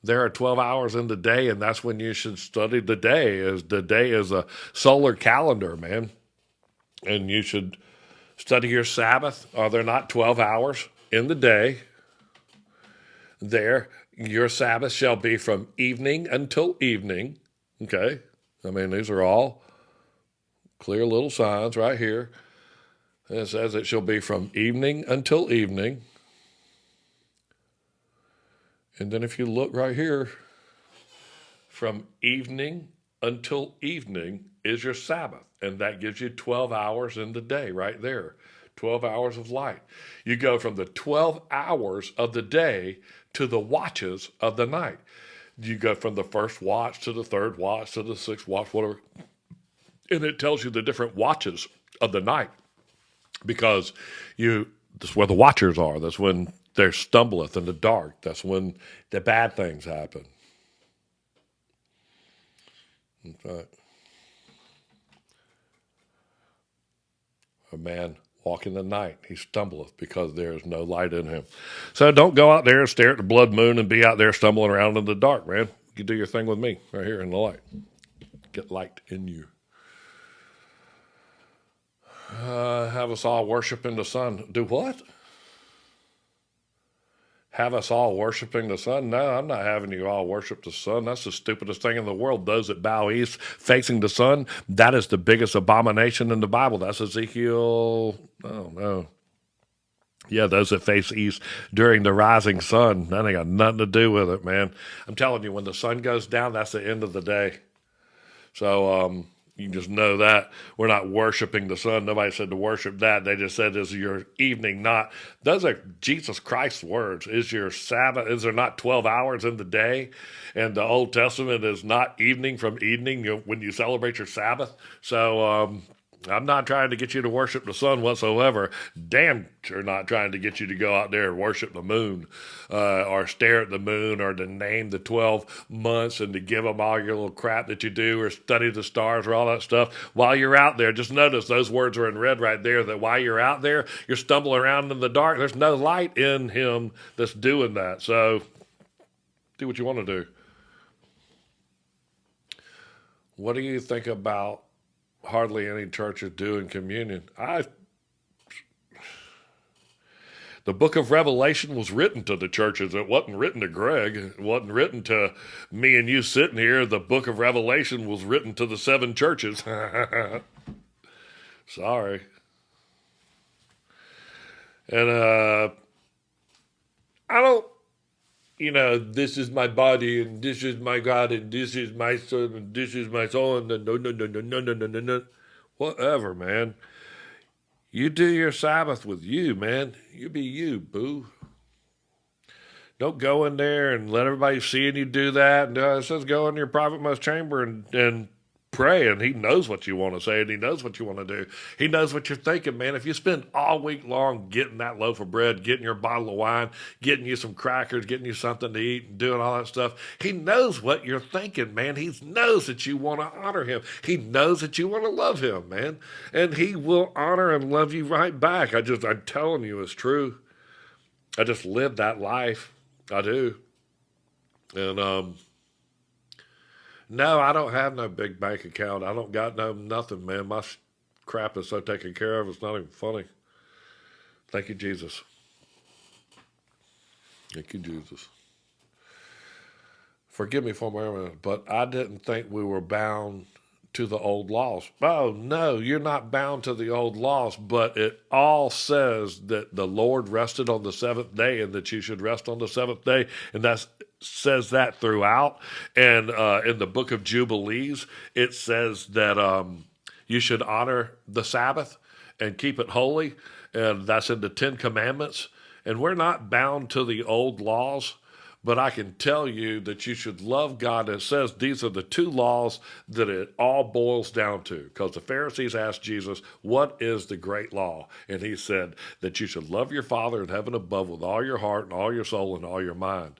There are 12 hours in the day, and that's when you should study the day. The day is a solar calendar, man. And you should study your Sabbath. Are there not 12 hours in the day? There, your Sabbath shall be from evening until evening. Okay? I mean, these are all clear little signs right here. And it says it shall be from evening until evening. And then if you look right here, from evening until evening is your Sabbath. And that gives you 12 hours in the day right there. 12 hours of light. You go from the 12 hours of the day to the watches of the night. You go from the first watch to the third watch to the sixth watch, whatever. And it tells you the different watches of the night because that's where the watchers are. That's when there stumbleth in the dark. That's when the bad things happen. In fact, a man walk in the night, he stumbleth because there is no light in him. So don't go out there and stare at the blood moon and be out there stumbling around in the dark, man. You do your thing with me right here in the light. Get light in you. Have us all worshiping the sun. Do what? Have us all worshiping the sun? No, I'm not having you all worship the sun. That's the stupidest thing in the world. Those that bow east facing the sun, that is the biggest abomination in the Bible. That's Ezekiel. Oh, no. Yeah, those that face east during the rising sun. That ain't got nothing to do with it, man. I'm telling you, when the sun goes down, that's the end of the day. So, you can just know that we're not worshiping the sun. Nobody said to worship that. They just said, is your evening not? Those are Jesus Christ's words. Is your Sabbath, is there not 12 hours in the day? And the Old Testament is not evening from evening when you celebrate your Sabbath. So, I'm not trying to get you to worship the sun whatsoever. Damn sure not trying to get you to go out there and worship the moon or stare at the moon or to name the 12 months and to give them all your little crap that you do or study the stars or all that stuff. While you're out there, just notice those words are in red right there, that while you're out there, you're stumbling around in the dark. There's no light in him that's doing that. So do what you want to do. What do you think about hardly any churches doing communion? The book of Revelation was written to the churches. It wasn't written to Greg. It wasn't written to me and you sitting here. The book of Revelation was written to the 7 churches. Sorry. And I don't, this is my body and this is my God and this is my son and this is my soul and no. Whatever, man. You do your Sabbath with you, man. You be you, boo. Don't go in there and let everybody see you do that. And it says go in your private most chamber and pray, and he knows what you want to say, and he knows what you want to do. He knows what you're thinking, man. If you spend all week long getting that loaf of bread, getting your bottle of wine, getting you some crackers, getting you something to eat, and doing all that stuff, he knows what you're thinking, man. He knows that you want to honor him. He knows that you want to love him, man. And he will honor and love you right back. I'm telling you, it's true. I just live that life. I do. And, no, I don't have no big bank account. I don't got nothing, man. My crap is so taken care of, it's not even funny. Thank you, Jesus. Thank you, Jesus. Forgive me for my error, but I didn't think we were bound to the old laws. Oh, no, you're not bound to the old laws, but it all says that the Lord rested on the 7th day and that you should rest on the 7th day, and that's says that throughout. And in the book of Jubilees, it says that you should honor the Sabbath and keep it holy. And that's in the 10 Commandments. And we're not bound to the old laws, but I can tell you that you should love God. It says these are the 2 laws that it all boils down to. Because the Pharisees asked Jesus, what is the great law? And he said that you should love your Father in heaven above with all your heart and all your soul and all your mind.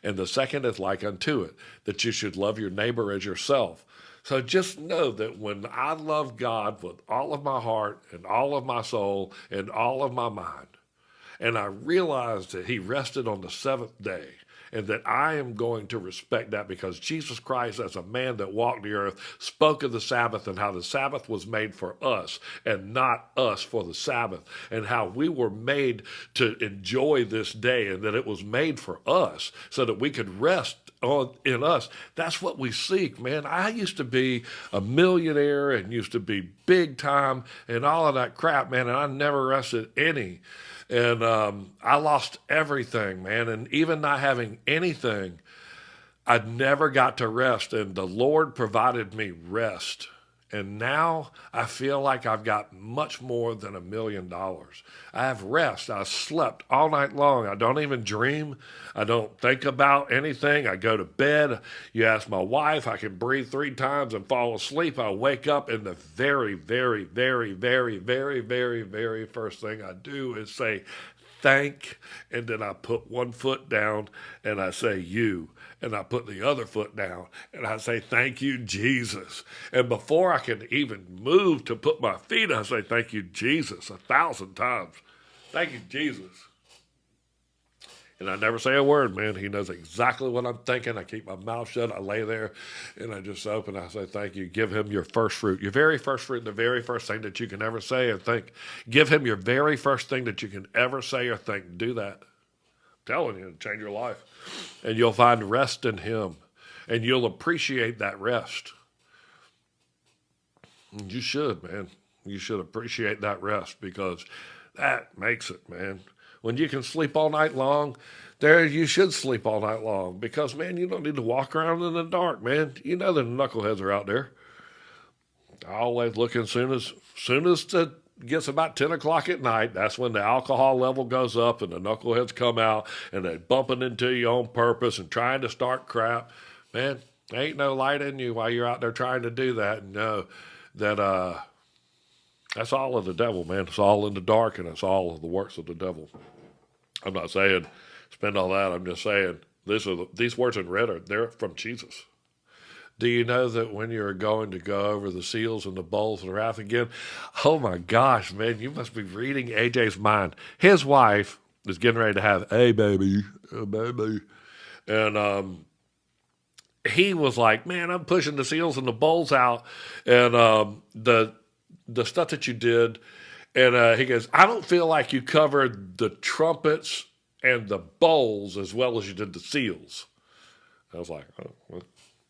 And the second is like unto it, that you should love your neighbor as yourself. So just know that when I love God with all of my heart and all of my soul and all of my mind, and I realized that he rested on the 7th day, and that I am going to respect that because Jesus Christ, as a man that walked the earth, spoke of the Sabbath and how the Sabbath was made for us and not us for the Sabbath, and how we were made to enjoy this day and that it was made for us so that we could rest in us. That's what we seek, man. I used to be a millionaire and used to be big time and all of that crap, man, and I never rested any. And I lost everything, man. And even not having anything, I never got to rest. And the Lord provided me rest And now I feel like I've got much more than $1 million. I have rest. I slept all night long. I don't even dream. I don't think about anything. I go to bed. You ask my wife, I can breathe 3 times and fall asleep. I wake up, and the very, very, very, very, very, very, very first thing I do is say, thank, and then I put one foot down and I say you, and I put the other foot down and I say thank you, Jesus. And before I can even move to put my feet, I say thank you, Jesus, 1,000 times. Thank you, Jesus. And I never say a word, man. He knows exactly what I'm thinking. I keep my mouth shut. I lay there and I just open. I say, thank you. Give him your first fruit. Your very first fruit, the very first thing that you can ever say and think. Give him your very first thing that you can ever say or think. Do that. I'm telling you, it'll change your life. And you'll find rest in him. And you'll appreciate that rest. And you should, man. You should appreciate that rest because that makes it, man. When you can sleep all night long, you should sleep all night long because, man, you don't need to walk around in the dark, man. You know the knuckleheads are out there. I always look as soon as it gets about 10 o'clock at night, that's when the alcohol level goes up and the knuckleheads come out and they're bumping into you on purpose and trying to start crap. Man, there ain't no light in you while you're out there trying to do that. And know that that's all of the devil, man. It's all in the dark and it's all of the works of the devil. I'm not saying spend all that. I'm just saying these words in red they're from Jesus. Do you know that when you're going to go over the seals and the bowls of wrath again? Oh my gosh, man, you must be reading AJ's mind. His wife is getting ready to have a baby. And he was like, man, I'm pushing the seals and the bowls out and the stuff that you did. And he goes, I don't feel like you covered the trumpets and the bowls as well as you did the seals. I was like, oh, well.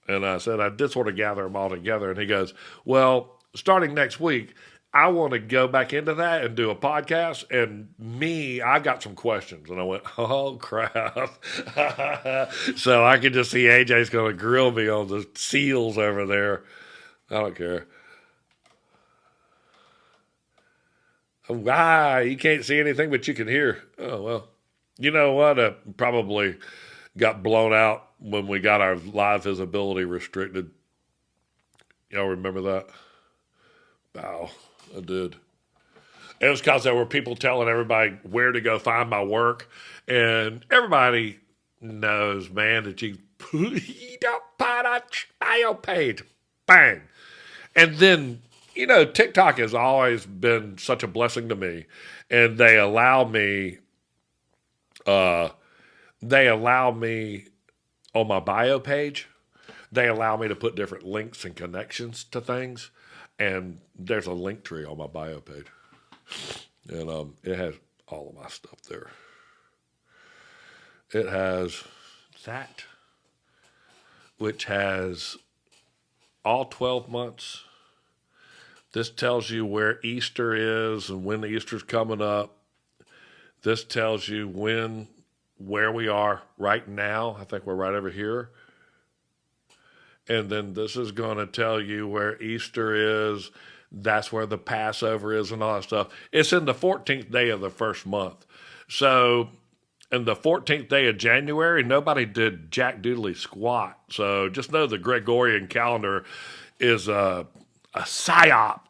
And I said, I did sort of gather them all together. And he goes, well, starting next week, I want to go back into that and do a podcast. And I got some questions. And I went, oh, crap. So I could just see AJ's going to grill me on the seals over there. I don't care. You can't see anything, but you can hear. Oh, well, you know what? Probably got blown out when we got our live visibility restricted. Y'all remember that? Wow, I did. It was because there were people telling everybody where to go find my work. And everybody knows, man, that you don't put a bio page. Bang. And then, you know, TikTok has always been such a blessing to me, and they allow me on my bio page, they allow me to put different links and connections to things, and there's a link tree on my bio page, and it has all of my stuff there. It has that, which has all 12 months. This tells you where Easter is and when Easter's coming up. This tells you where we are right now. I think we're right over here. And then this is going to tell you where Easter is. That's where the Passover is and all that stuff. It's in the 14th day of the first month. So in the 14th day of January, nobody did jack doodly squat. So just know the Gregorian calendar is a psyop.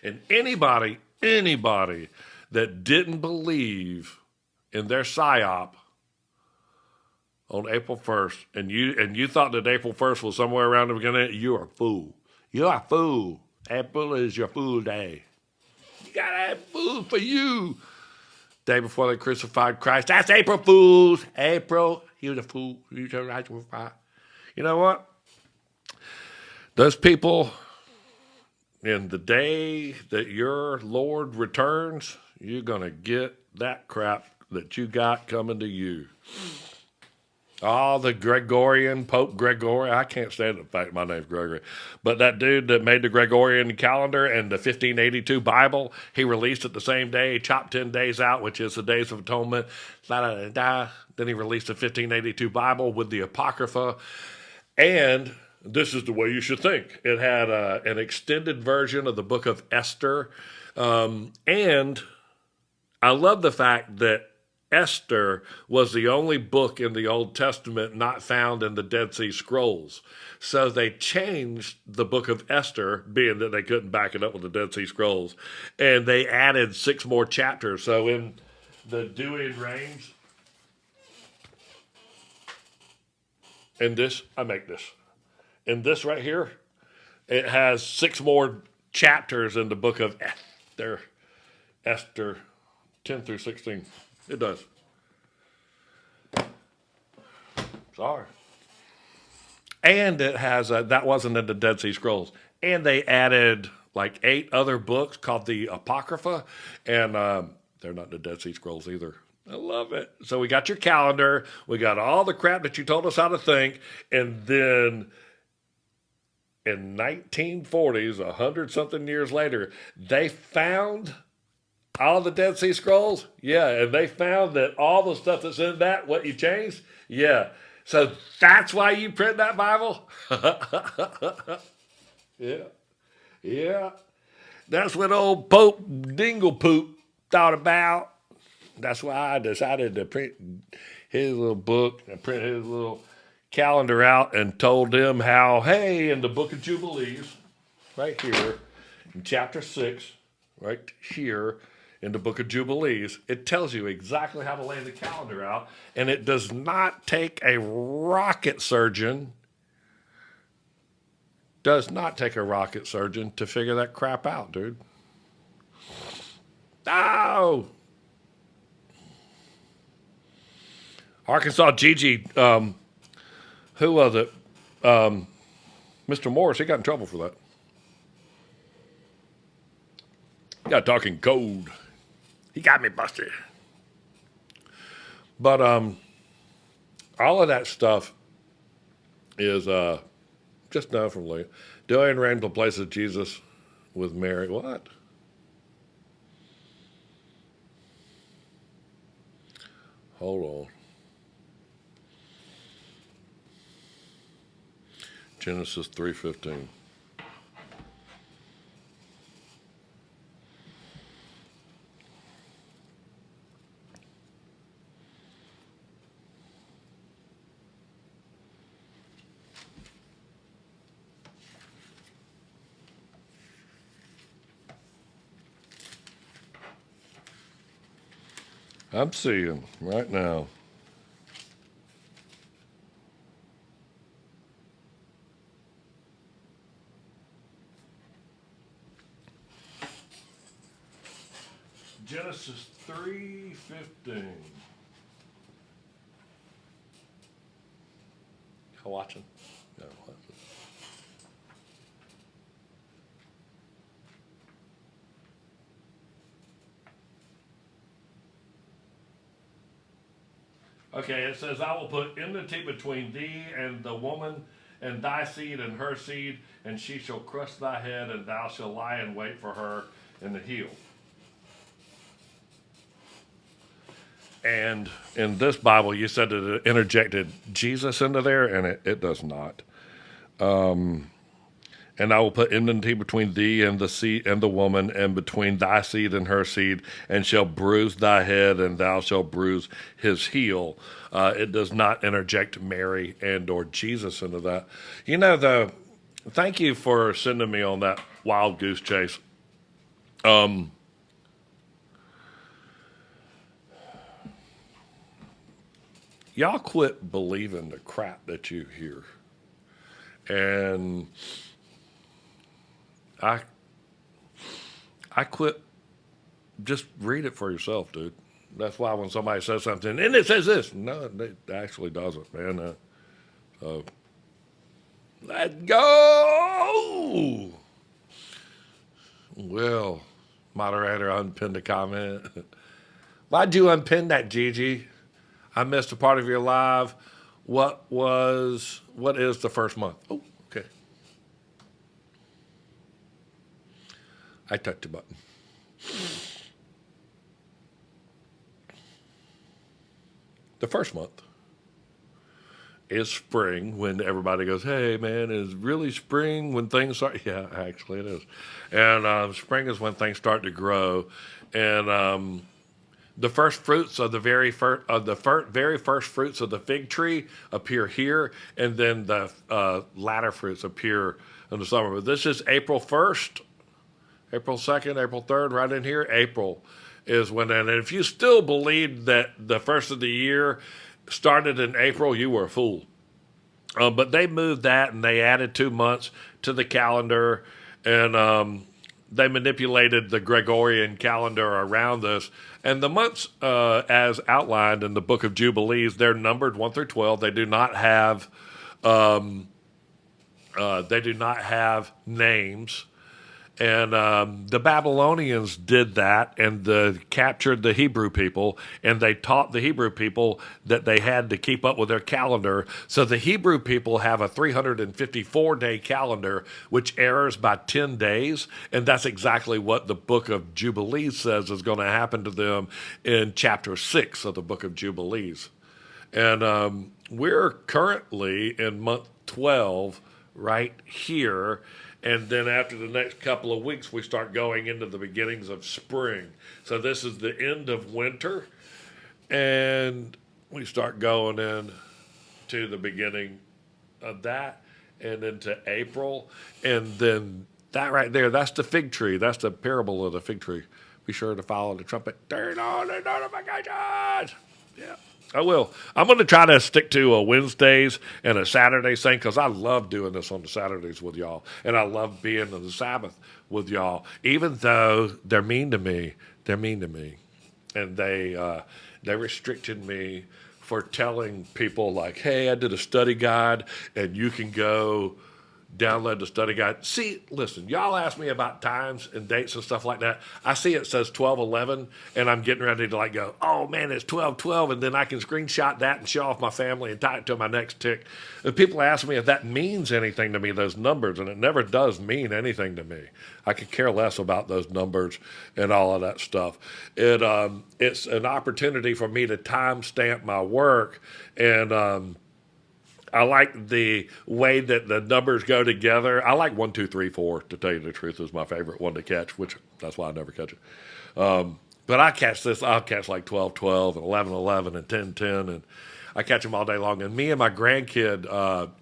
And anybody that didn't believe in their psyop on April 1st, and you thought that April 1st was somewhere around the beginning, you're a fool. You're a fool. April is your fool day. You gotta have food for you. Day before they crucified Christ. That's April Fools. April, he was a fool. You know what? Those people, in the day that your Lord returns, you're going to get that crap that you got coming to you. Oh, the Pope Gregory. I can't stand the fact my name's Gregory. But that dude that made the Gregorian calendar and the 1582 Bible, he released it the same day. He chopped 10 days out, which is the Days of Atonement. Then he released the 1582 Bible with the Apocrypha. And this is the way you should think. It had an extended version of the book of Esther. And I love the fact that Esther was the only book in the Old Testament not found in the Dead Sea Scrolls. So they changed the book of Esther, being that they couldn't back it up with the Dead Sea Scrolls, and they added 6 more chapters. So in the Douay-and Rheims, in this, I make this. In this right here, it has 6 more chapters in the book of Esther. Esther 10 through 16. It does. Sorry. And it has, that wasn't in the Dead Sea Scrolls. And they added like 8 other books called the Apocrypha. And they're not in the Dead Sea Scrolls either. I love it. So we got your calendar. We got all the crap that you told us how to think. And then in 1940s, 100-something years later, they found all the Dead Sea Scrolls? Yeah, and they found that all the stuff that's in that, what you changed? Yeah. So that's why you print that Bible? Yeah. Yeah. That's what old Pope Dinglepoop thought about. That's why I decided to print his little book and print his little calendar out and told them how, hey, in the book of Jubilees, right here, in chapter 6, right here, in the book of Jubilees, it tells you exactly how to lay the calendar out, and it does not take a rocket surgeon, to figure that crap out, dude. Oh! Arkansas Gigi, who was it? Mr. Morris, he got in trouble for that. Got talking code. He got me busted. But all of that stuff is just done from Leah. Douay-and Rheims replaces Jesus with Mary. What? Hold on. Genesis 3:15. I'm seeing right now. Genesis 3:15. Y'all watching? No, watching. Okay, it says, I will put enmity between thee and the woman, and thy seed and her seed, and she shall crush thy head, and thou shalt lie in wait for her in the heel. And in this Bible, you said that it interjected Jesus into there, and it does not. And I will put enmity between thee and the seed and the woman, and between thy seed and her seed, and shall bruise thy head, and thou shalt bruise his heel. It does not interject Mary and or Jesus into that. You know, thank you for sending me on that wild goose chase. Y'all quit believing the crap that you hear. And I quit. Just read it for yourself, dude. That's why when somebody says something, and it says this, no, it actually doesn't, man. Let's go. Well, moderator unpinned a comment. Why'd you unpin that, Gigi? I missed a part of your live. What is the first month? Oh, okay. I touched the button. The first month is spring when everybody goes, hey, man, is really spring when things start? Yeah, actually it is. And spring is when things start to grow. And the first fruits of the very first fruits of the fig tree appear here, and then the latter fruits appear in the summer. But this is April 1st, April 2nd, April 3rd, right in here. April is when, and if you still believe that the first of the year started in April, you were a fool. But they moved that and they added 2 months to the calendar, and they manipulated the Gregorian calendar around this. And the months, as outlined in the Book of Jubilees, they're numbered 1 through 12. They do not have names. And the Babylonians did that and captured the Hebrew people, and they taught the Hebrew people that they had to keep up with their calendar. So the Hebrew people have a 354-day calendar, which errs by 10 days. And that's exactly what the Book of Jubilees says is going to happen to them in chapter 6 of the Book of Jubilees. And we're currently in month 12 right here. And then after the next couple of weeks, we start going into the beginnings of spring. So this is the end of winter, and we start going in to the beginning of that and into April. And then that right there, that's the fig tree. That's the parable of the fig tree. Be sure to follow the trumpet. Turn on the notifications. Yeah. I will. I'm going to try to stick to a Wednesdays and a Saturday thing because I love doing this on the Saturdays with y'all, and I love being on the Sabbath with y'all. Even though they're mean to me, and they restricted me for telling people like, "Hey, I did a study guide, and you can go download the study guide." See, listen, y'all ask me about times and dates and stuff like that. I see it says 12/11, and I'm getting ready to like go, oh man, it's 12/12, and then I can screenshot that and show off my family and tie it to my next tick. And people ask me if that means anything to me, those numbers, and it never does mean anything to me. I could care less about those numbers and all of that stuff. It's an opportunity for me to timestamp my work, and I like the way that the numbers go together. I like 1, 2, 3, 4, to tell you the truth, is my favorite one to catch, which that's why I never catch it. But I catch this. I'll catch like 12, 12, and 11, 11, and 10, 10, and I catch them all day long. And me and my grandkid,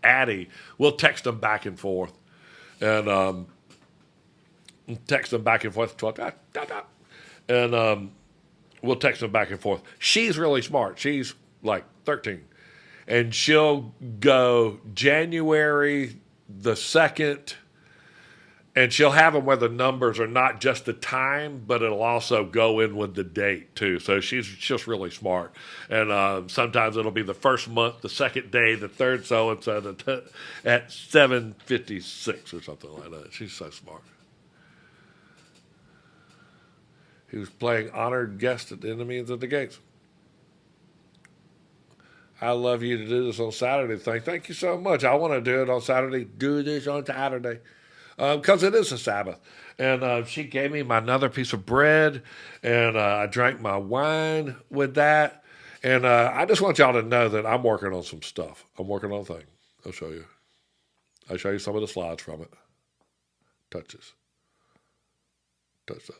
Addie, we'll text them back and forth. And text them back and forth. 12, and we'll text them back and forth. She's really smart. She's like 13. And she'll go January the 2nd, and she'll have them where the numbers are not just the time, but it'll also go in with the date too. So she's just really smart. And sometimes it'll be the first month, the second day, the third so-and-so at 7:56 or something like that. She's so smart. He was playing honored guest at the Enemies at the Gates. I love you to do this on Saturday thing. Thank you so much. I want to do it on Saturday. Do this on Saturday. Because it is a Sabbath. And she gave me another piece of bread, and I drank my wine with that. And I just want y'all to know that I'm working on some stuff. I'm working on a thing. I'll show you. I'll show you some of the slides from it. Touch this. Touch that.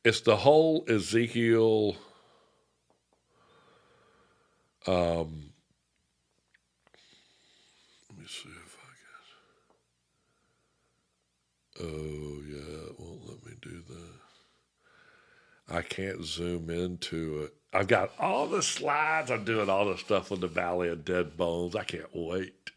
It's the whole Ezekiel... let me see if I can. Oh, yeah, it won't let me do that. I can't zoom into it. I've got all the slides. I'm doing all the stuff with the Valley of Dead Bones. I can't wait.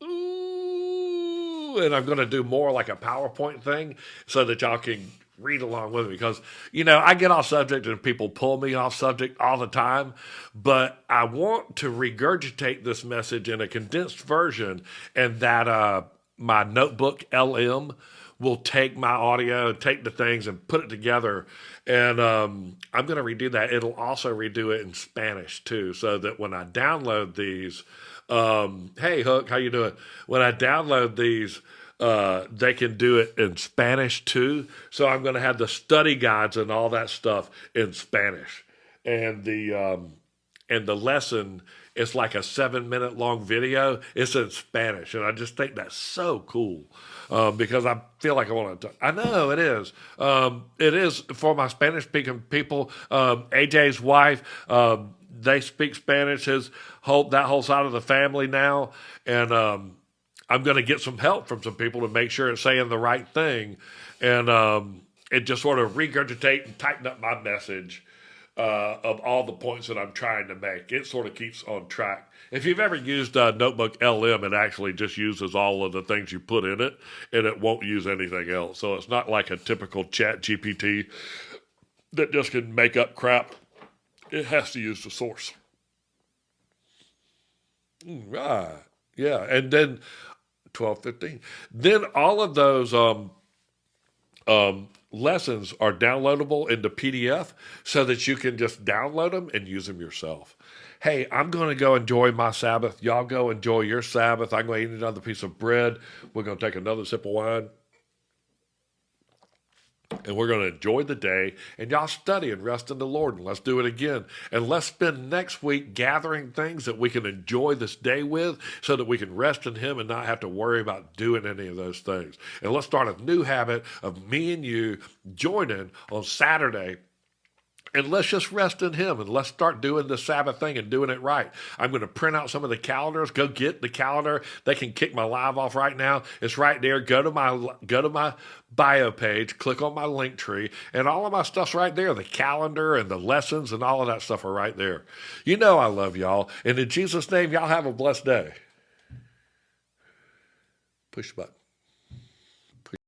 Ooh, and I'm going to do more like a PowerPoint thing so that y'all can read along with me, because I get off subject and people pull me off subject all the time, but I want to regurgitate this message in a condensed version, and that my notebook LM will take my audio, take the things and put it together, and I'm going to redo that. It'll also redo it in Spanish too, so that when I download these, hey Hook, how you doing? When I download these, they can do it in Spanish too. So I'm going to have the study guides and all that stuff in Spanish. And and the lesson is like a 7-minute long video. It's in Spanish, and I just think that's so cool because I feel like I want to. I know it is. It is for my Spanish speaking people. AJ's wife. They speak Spanish. That whole side of the family now, and I'm going to get some help from some people to make sure it's saying the right thing, and it just sort of regurgitate and tighten up my message of all the points that I'm trying to make. It sort of keeps on track. If you've ever used Notebook LM, it actually just uses all of the things you put in it, and it won't use anything else. So it's not like a typical Chat GPT that just can make up crap. It has to use the source. Right. Yeah. And then 12:15. Then all of those lessons are downloadable into PDF so that you can just download them and use them yourself. Hey, I'm going to go enjoy my Sabbath. Y'all go enjoy your Sabbath. I'm going to eat another piece of bread. We're going to take another sip of wine. And we're going to enjoy the day. And y'all study and rest in the Lord. And let's do it again. And let's spend next week gathering things that we can enjoy this day with so that we can rest in Him and not have to worry about doing any of those things. And let's start a new habit of me and you joining on Saturday. And let's just rest in Him, and let's start doing the Sabbath thing and doing it right. I'm going to print out some of the calendars. Go get the calendar. They can kick my live off right now. It's right there. Go to my bio page, click on my link tree, and all of my stuff's right there. The calendar and the lessons and all of that stuff are right there. You know I love y'all. And in Jesus' name, y'all have a blessed day. Push the button.